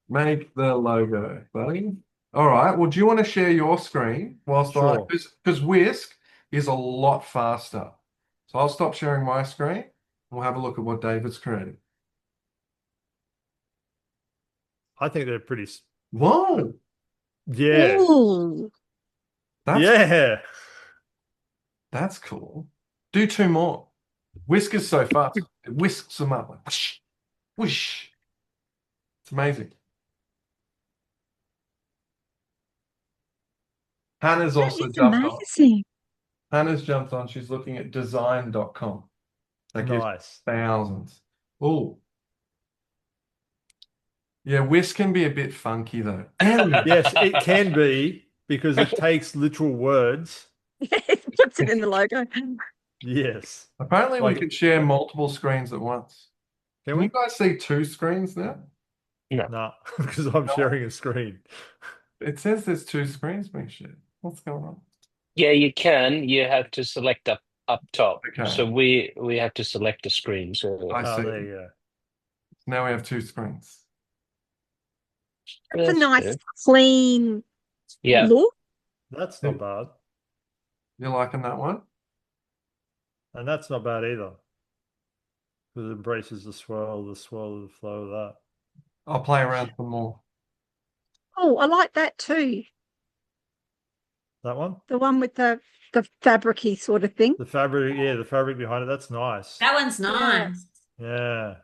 Make the logo, buddy. All right, well, do you want to share your screen whilst Sure. because Whisk is a lot faster. So I'll stop sharing my screen and we'll have a look at what David's created. I think they're pretty. Whoa, Yeah. Ooh. Yeah. that's cool. Do two more. Whisk is so fast. It whisks them up like whoosh, whoosh. It's amazing. Hannah's That also is jumped on. amazing. Hannah's jumped on. She's looking at design.com. That gives Nice. thousands. Oh. Yeah, Whisk can be a bit funky though. Yes, it can be because it takes literal words. It puts it in the logo. Yes. Apparently we Like- can share multiple screens at once. Can Can we? you guys see two screens now? No, because I'm sharing a screen. It says there's two screens being shared. What's going on? Yeah, you can. You have to select up top. Okay. So we have to select a screen. So I Oh, see. there you go. Now we have two screens. It's a that's nice, good. clean Yeah. look. That's not bad. You liking that one? And that's not bad either. Because it embraces the swirl, the flow of that. I'll play around some more. Oh, I like that too. That one? The one with the fabricy sort of thing. The fabric, yeah, the fabric behind it, that's nice. That one's nice. Yeah.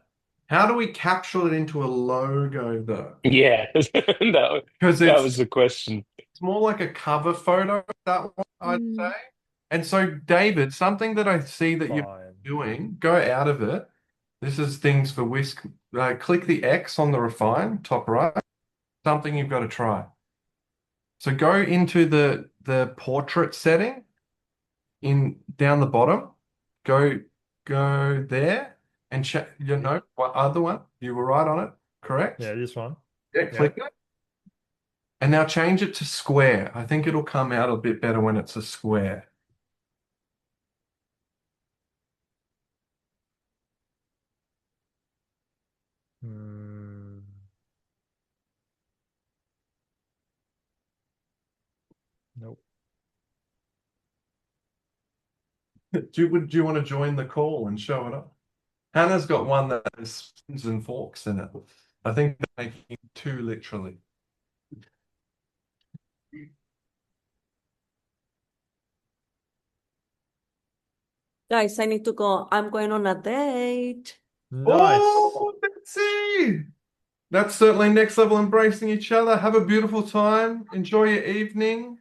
How do we capture it into a logo though? Yeah. that, Because that it's was the question. more like a cover photo, that one, I'd Mm. say. And so, David, something that I see that you're Fine. doing, go out of it. This is things for Whisk. Click the X on the refine, top right. Something you've got to try. So go into the portrait setting in down the bottom go there and check, what other one? You were right on it, correct? Yeah, this one. Yeah, click it. And now change it to square. I think it'll come out a bit better when it's a square. Nope. Do you want to join the call and show it up? Hannah's got one that has spoons and forks in it. I think they're making two literally. Guys, I need to go. I'm going on a date. Nice. Oh, Betsy! That's certainly next level embracing each other. Have a beautiful time. Enjoy your evening.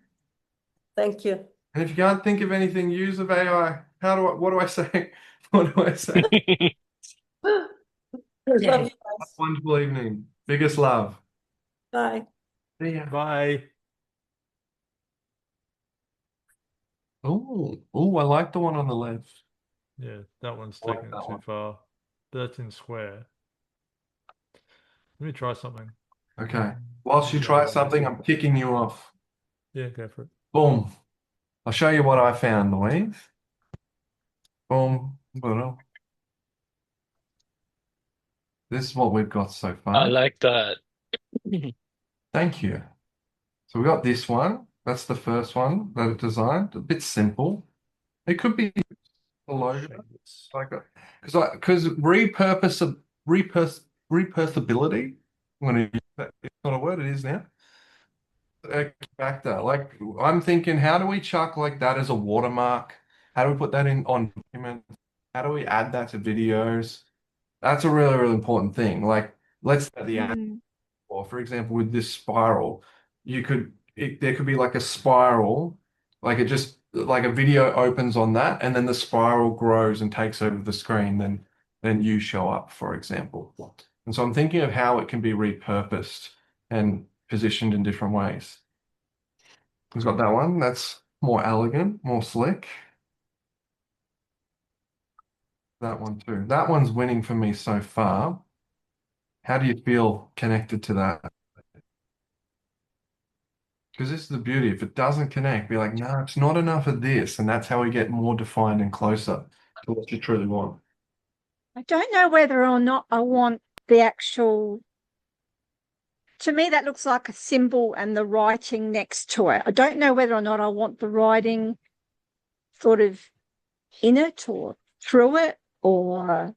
Thank you. And if you can't think of anything, use of AI. What do I say? What do I say? Love you guys. Wonderful evening. Biggest love. Bye. See ya. Bye. Oh, I like the one on the left. Yeah, that one's I like taking that it too one. far. That's in square. Let me try something. Okay. Whilst you Yeah, try well, something, I'm kicking you off. Yeah, go for it. Boom. I'll show you what I found, Louise. Boom. Boom. This is what we've got so I far. like that. Thank you. So we got this one. That's the first one that it designed. A bit simple. It could be a logo. Shapeless. Like because repurposability. I'm going to use that. It's not a word. It is now. A factor. Like I'm thinking, how do we chuck like that as a watermark? How do we put that in on documents? How do we add that to videos? That's a really, really important thing. Like let's say the ad, or for example, with this spiral, there could be like a spiral, like it just like a video opens on that, and then the spiral grows and takes over the screen, then you show up, for example. And so I'm thinking of how it can be repurposed and positioned in different ways. We've got that one. That's more elegant, more slick. That one too. That one's winning for me so far. How do you feel connected to that? Because this is the beauty. If it doesn't connect, be like, no, it's not enough of this. And that's how we get more defined and closer to what you truly want. I don't know whether or not I want the actual, to me, that looks like a symbol and the writing next to it. I don't know whether or not I want the writing sort of in it or through it, or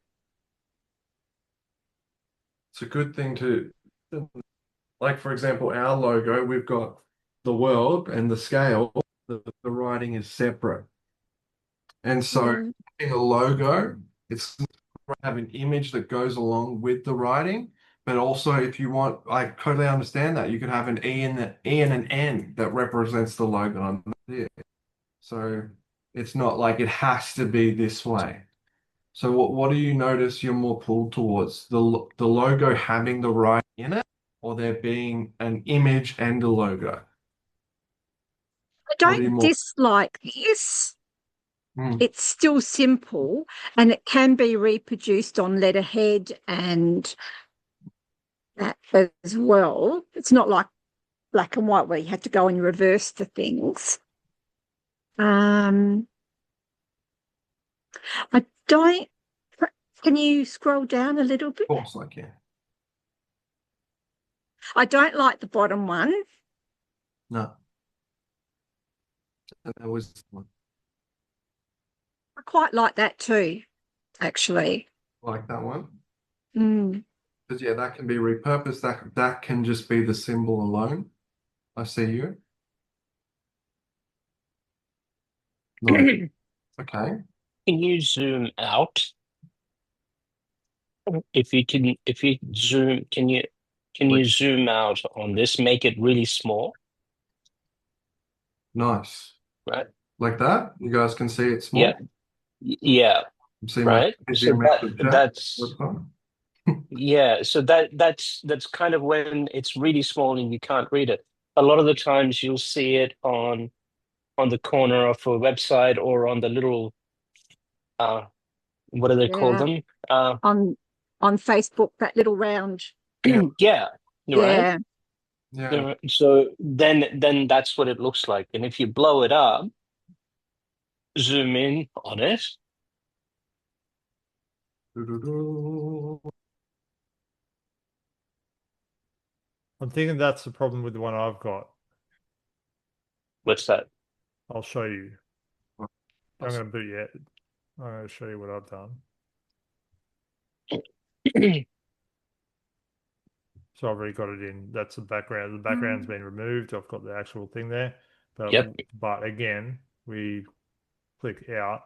It's a good thing like, for example, our logo, we've got the world and the scale, the writing is separate. And so in a logo, it's have an image that goes along with the writing. But also, if you want, I totally understand that. You could have an E and an N that represents the logo on there. So it's not like it has to be this way. So what do you notice you're more pulled towards? The logo having the writing in it, or there being an image and a logo? I What are you don't more? dislike this. Mm. It's still simple and it can be reproduced on letterhead and that as well. It's not like black and white where you have to go and reverse the things. I don't. Can you scroll down a little bit? Of course I can. I don't like the bottom one. No. And there was one I quite like that too, actually. like that one. Mm. Because yeah, that can be repurposed. That can just be the symbol alone. I see you. No. Okay. Can you zoom out? If you zoom, can you zoom out on this? Make it really small, Nice. right? Like that? You guys can see it Yeah, small? yeah, See my right. easier So method chat? that's yeah. So that's kind of when it's really small and you can't read it. A lot of the times you'll see it on the corner of a website or on the little what do they call Yeah. them? On Facebook, that little round. Yeah, right. Yeah. So then that's what it looks like. And if you blow it up, zoom in on it. I'm thinking that's the problem with the one I've got. What's that? I'll show you. I'm going to boot you. I'm going to show you what I've done. So I've already got it in. That's the background. The background's been removed. I've got the actual thing there. Yep. But again, we click out.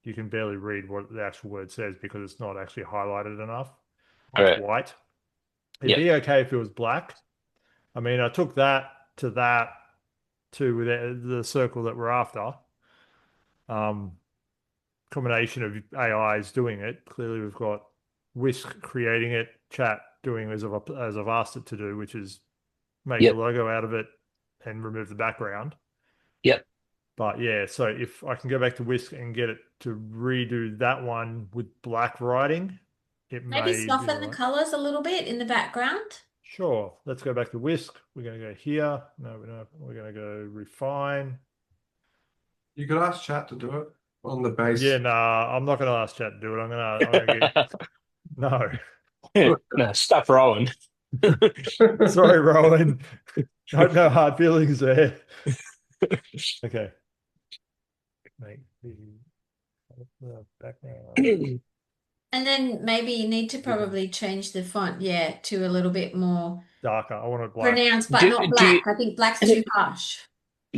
You can barely read what the actual word says because it's not actually highlighted enough. All It's right. white. It'd Yep. be okay if it was black. I mean, I took that to the circle that we're after. Combination of AIs doing it. Clearly, we've got Whisk creating it, chat doing as I've asked it to do, which is make Yep. a logo out of it and remove the background. Yep. But yeah, so if I can go back to Whisk and get it to redo that one with black writing, it Maybe may soften be the right. colors a little bit in the background. Sure. Let's go back to Whisk. We're going to go here. No, we're not. We're going to go refine. You could ask chat to do it on the base. Yeah, nah, I'm not going to ask chat to do it. I'm going to get no. No, stuff Rowan. Sorry, Rowan. No hard feelings there. Okay. Make the background. And then maybe you need to probably change the font, yeah, to a little bit more Darker. I want it black. pronounced, but Do not do black. I think black's too harsh.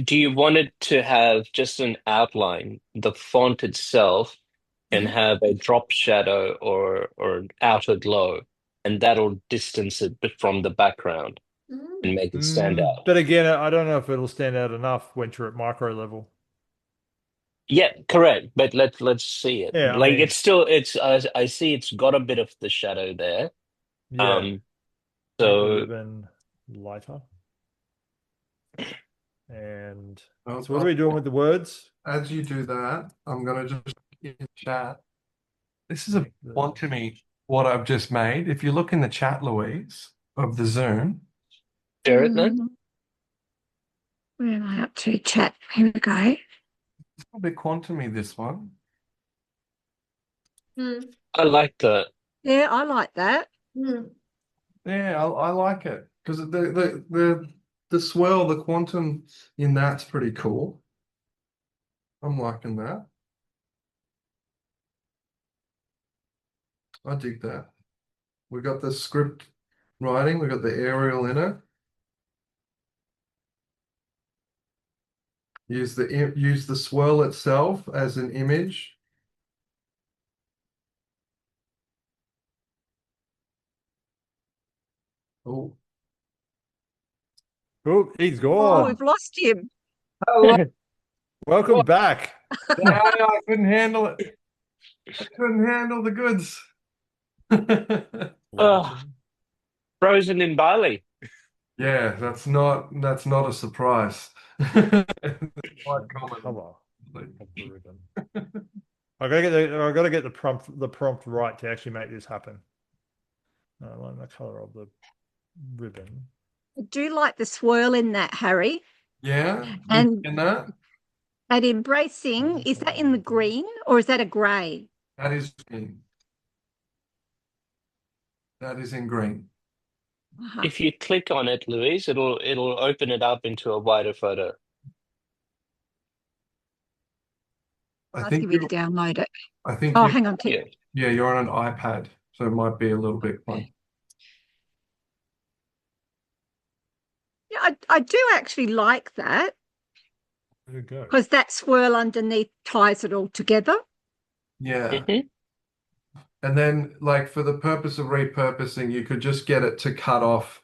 do you want it to have just an outline, the font itself, and have a drop shadow or an outer glow, and that'll distance it from the background and make it stand out? But again, I don't know if it'll stand out enough when you're at micro level. Yeah, correct. But let's see it. Yeah, I Like mean, it's I see it's got a bit of the shadow there. yeah. Make the So ribbon lighter. And Oh, so what are we doing with the words? As you do that, I'm going to just in chat. This is a quantum-y what I've just made. If you look in the chat, Louise, of the Zoom. share it then. Where am I up to? Chat. Here we go. It's a bit quantum-y, this one. I like that. Yeah, I like that. Yeah, I like it because the swirl, the quantum in that's pretty cool. I'm liking that. I dig that. We got the script writing, we got the aerial in it. Use the swirl itself as an image. Oh, Oh, he's Oh, gone. we've lost him. Welcome back. no, I couldn't handle it. I couldn't handle the goods. Oh, frozen in Bali. Yeah, that's not a surprise. Quite common. Hello. I gotta get the prompt right to actually make this happen. I like the color of the ribbon. I do like the swirl in that, Harry. Yeah, And in that embracing, is that in the green or is that a grey? that is green. That is in green. If you click on it, Louise, it'll open it up into a wider photo. I think Asking me to download it. I think Oh, you, hang on. yeah, you're on an iPad, so it might be a little bit fun. Yeah, I do actually like that There you go. because that swirl underneath ties it all together. Yeah. Mhm. And then, like, for the purpose of repurposing, you could just get it to cut off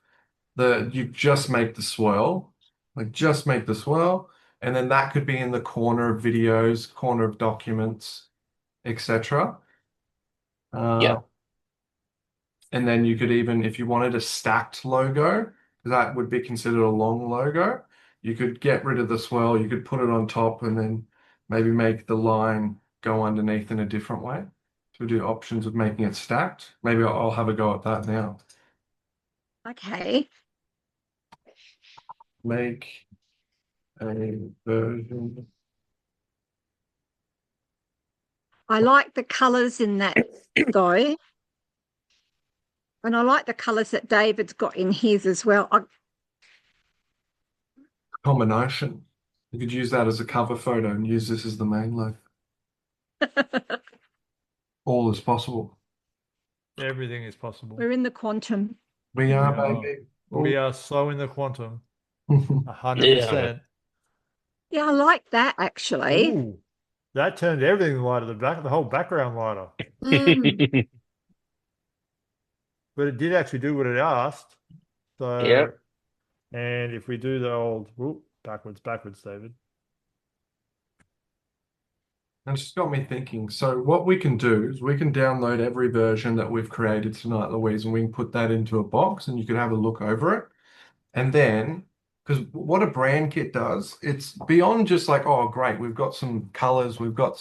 you just make the swirl, like just make the swirl, and then that could be in the corner of videos, corner of documents, etc. Yeah. And then you could even, if you wanted a stacked logo, that would be considered a long logo. You could get rid of the swirl, you could put it on top and then maybe make the line go underneath in a different way. So we do options of making it stacked. Maybe I'll have a go at that now. Okay. Make a version. I like the colours in that though. And I like the colours that David's got in his as well. Combination. You could use that as a cover photo and use this as the main logo. All is possible. Everything is possible. We're in the quantum. We are, Yeah. baby. We are so in the quantum. Yeah. 100%. Yeah, I like that actually. Ooh, that turned everything lighter. The whole background lighter. Mm. But it did actually do what it asked. So, Yep. and if we do the old, backwards, David. And it's just got me thinking. So what we can do is we can download every version that we've created tonight, Louise, and we can put that into a box and you can have a look over it. And then, because what a brand kit does, it's beyond just like, oh, great, we've got some colors, we've got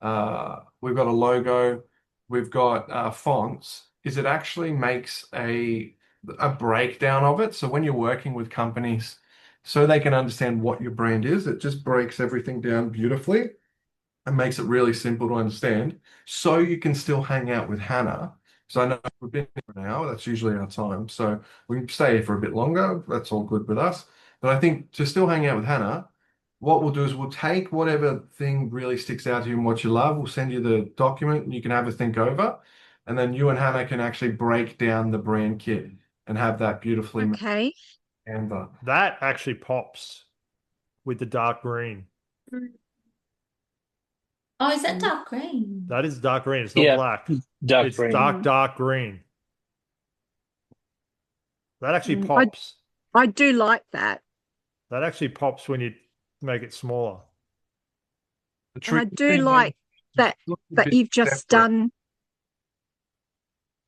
a logo, we've got fonts, is it actually makes a breakdown of it. So when you're working with companies, so they can understand what your brand is, it just breaks everything down beautifully and makes it really simple to understand. So you can still hang out with Hannah. So I know we've been here for an hour, that's usually our time. So we can stay here for a bit longer. That's all good with us. But I think to still hang out with Hannah, what we'll do is we'll take whatever thing really sticks out to you and what you love. We'll send you the document and you can have a think over. And then you and Hannah can actually break down the brand kit and have that beautifully made Okay. Canva. That actually pops with the dark green. Oh, is that dark green? That is dark green. It's not Yeah. black. Dark It's green. dark green. That actually Mm, pops. I do like that. That actually pops when you make it smaller. The And I tricky do thing like that is that you've just separate. done.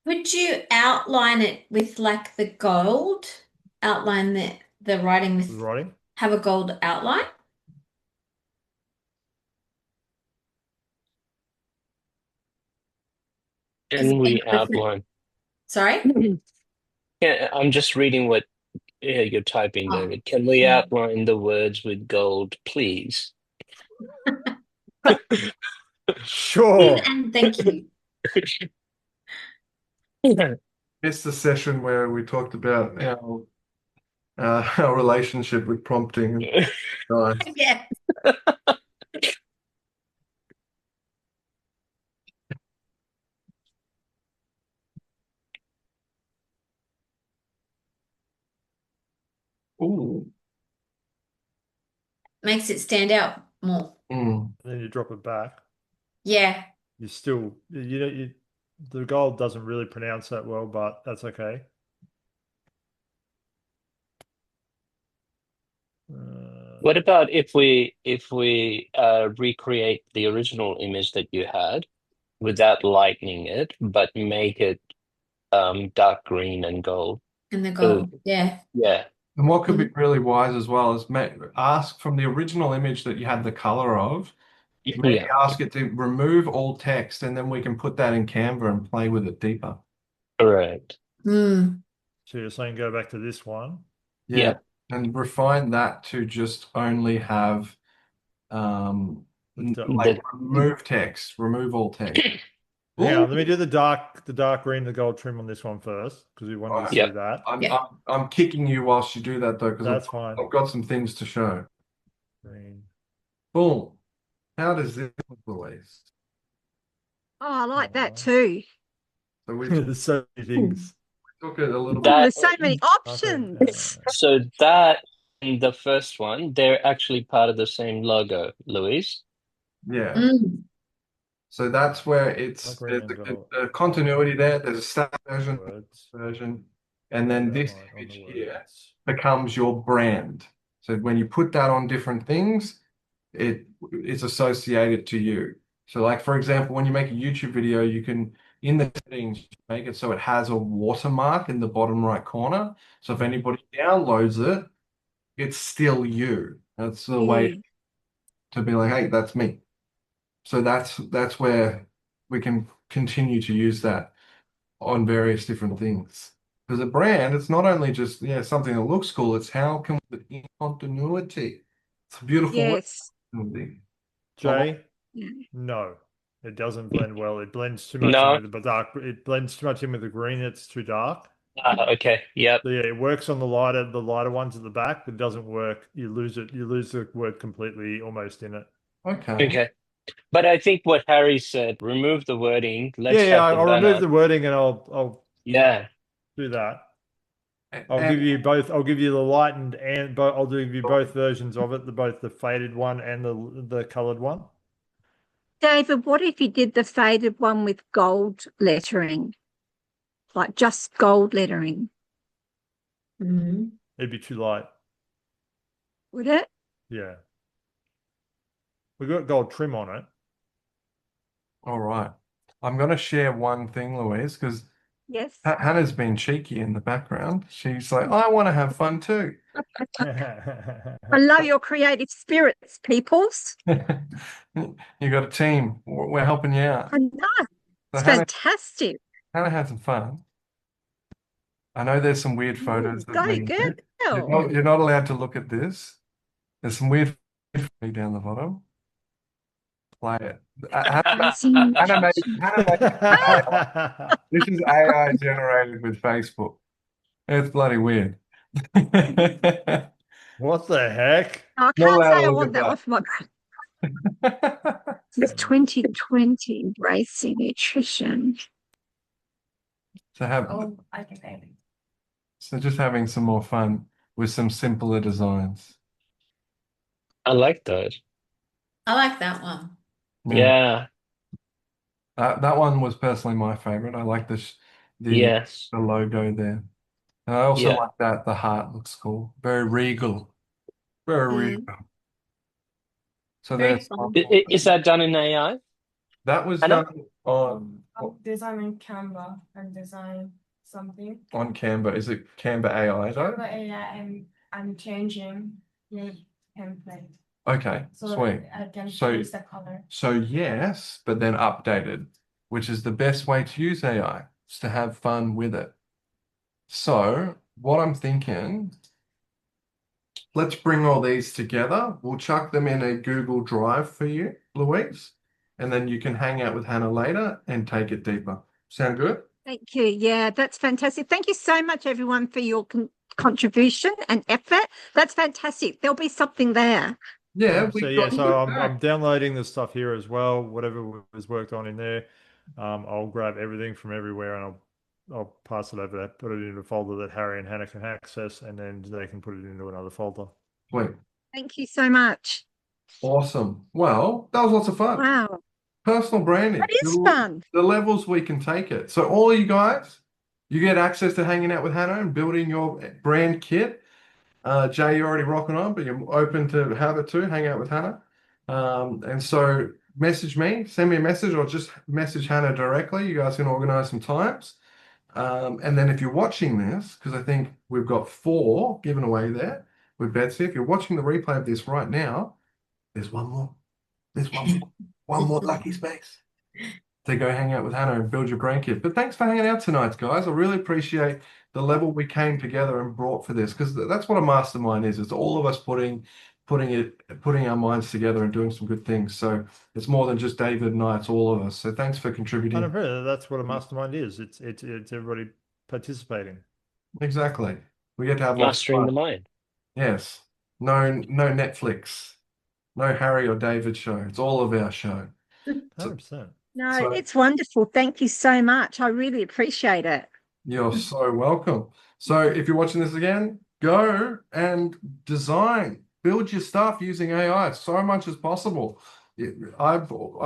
Would you outline it with like the gold? Outline the writing The with writing. have a gold outline? Can we outline? Sorry? Yeah, I'm just reading what you're typing, Oh, David. Can we yeah. outline the words with gold, please? Sure. And thank you. It's the session where we talked about our relationship with prompting. Nice. Yeah. Ooh. Makes it stand out more. Mm. Then you drop it back. Yeah. You still, the gold doesn't really pronounce that well, but that's okay. What about if we recreate the original image that you had without lightening it, but make it dark green and gold? And the gold. Yeah. Yeah. And what could be really wise as well is ask from the original image that you had the color of, maybe Yeah. ask it to remove all text, and then we can put that in Canva and play with it deeper. Correct. Mm. So you're saying go back to this one. Yeah. Yep. And refine that to just only have like remove text, remove all text. Hang on, let me do the dark green, the gold trim on this one first, because we wanted to see Yep. that. I'm kicking you whilst you do that though, because That's fine. I've got some things to show. Green. Boom. How does this look, Louise? Oh, I like that too. So we There's so many things. took it a little Oh, bit. there's so many options. So that the first one, they're actually part of the same logo, Louise. Yeah. Mm. So that's where it's Dark green there's and gold. the continuity there. There's a static Words. version, and then this Outline on image the here words. becomes your brand. So when you put that on different things, it's associated to you. So like for example, when you make a YouTube video, you can in the settings make it so it has a watermark in the bottom right corner. So if anybody downloads it, it's still you. That's the way to be like, hey, that's me. So that's where we can continue to use that on various different things. Because a brand, it's not only just something that looks cool, it's how can we put in continuity. It's a beautiful word. Yes. Jay, Yeah. no, it doesn't blend well. It blends too much in No. with the dark. It blends too much in with the green. It's too dark. Okay. Yep. So yeah, it works on the lighter ones at the back, but it doesn't work. You lose it. You lose the word completely, almost in it. Okay. Okay. But I think what Harry said, remove the wording. Let's Yeah, have the I'll remove banner. the wording and I'll Yeah. do that. I'll And give you both. I'll give you the lightened and I'll give you both versions of it. Both the faded one and the colored one. David, what if you did the faded one with gold lettering? Like just gold lettering, Mhm. It'd be too light. would it? Yeah. We got gold trim on it. all right. I'm going to share one thing, Louise, because Yes. Hannah's been cheeky in the background. She's like, I want to have fun too. I love your creative spirits, peoples. You got a team. We're helping you out. I know. So It's Hannah fantastic. had some fun. I know there's some weird photos of Go, me. girl. You're not allowed to look at this. There's some weird photos down the bottom. Play it. Amazing. This is AI generated with Facebook. It's bloody weird. Not What the heck? I can't allowed say to I look want that at off my. that. It's 2020, embracing nutrition. So I can say. just having some more fun with some simpler designs. I like that. I like that one. Yeah. That one was personally my favorite. I like the Yes. logo there. And I also Yeah. like that the heart looks cool. Very regal. Very regal. So Very there's fun. Is that done in AI? that was Hannah? done on Designing Canva and design something. Canva. Is it Canva AI though? Canva AI, I'm changing the template Okay, so sweet. I can So- change the color. So yes, but then updated, which is the best way to use AI, is to have fun with it. So what I'm thinking, let's bring all these together. We'll chuck them in a Google Drive for you, Louise, and then you can hang out with Hannah later and take it deeper. Sound good? Thank you. Yeah, that's fantastic. Thank you so much, everyone, for your contribution and effort. That's fantastic. There'll be something there. Yeah, So we've yeah, got so I'm downloading the stuff here as well. Whatever was worked on in there, I'll grab everything from everywhere and I'll pass it over there, put it in a folder that Harry and Hannah can access, and then they can put it into another folder. Sweet. Thank you so much. Awesome. Well, that was lots of fun. Wow. Personal branding. That is fun. The levels we can take it. So all you guys, you get access to hanging out with Hannah and building your brand kit. Jay, you're already rocking on, but you're open to have it too, hang out with Hannah. And so message me, send me a message, or just message Hannah directly. You guys can organize some times. And then if you're watching this, because I think we've got 4 given away there with Betsy, if you're watching the replay of this right now, there's one more. There's one more lucky space to go hang out with Hannah and build your brand kit. But thanks for hanging out tonight, guys. I really appreciate the level we came together and brought for this, because that's what a mastermind is. It's all of us putting our minds together and doing some good things. So it's more than just David and I, it's all of us. So thanks for contributing. 100%. That's what a mastermind is. It's everybody participating. Exactly. We get to have lots of Mastering the fun. mind. Yes. No Netflix, no Harry or David show. It's all of our show. 100%. No, So- it's wonderful. Thank you so much. I really appreciate it. You're so welcome. So if you're watching this again, go and design, build your stuff using AI. So much as possible. I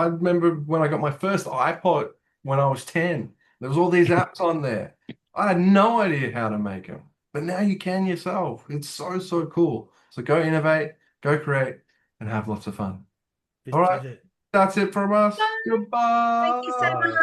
remember when I got my first iPod when I was 10, there was all these apps on there. I had no idea how to make them, but now you can yourself. It's so cool. So go innovate, go create, and have lots of fun. All right. That's it from us. Goodbye. Thank you so much.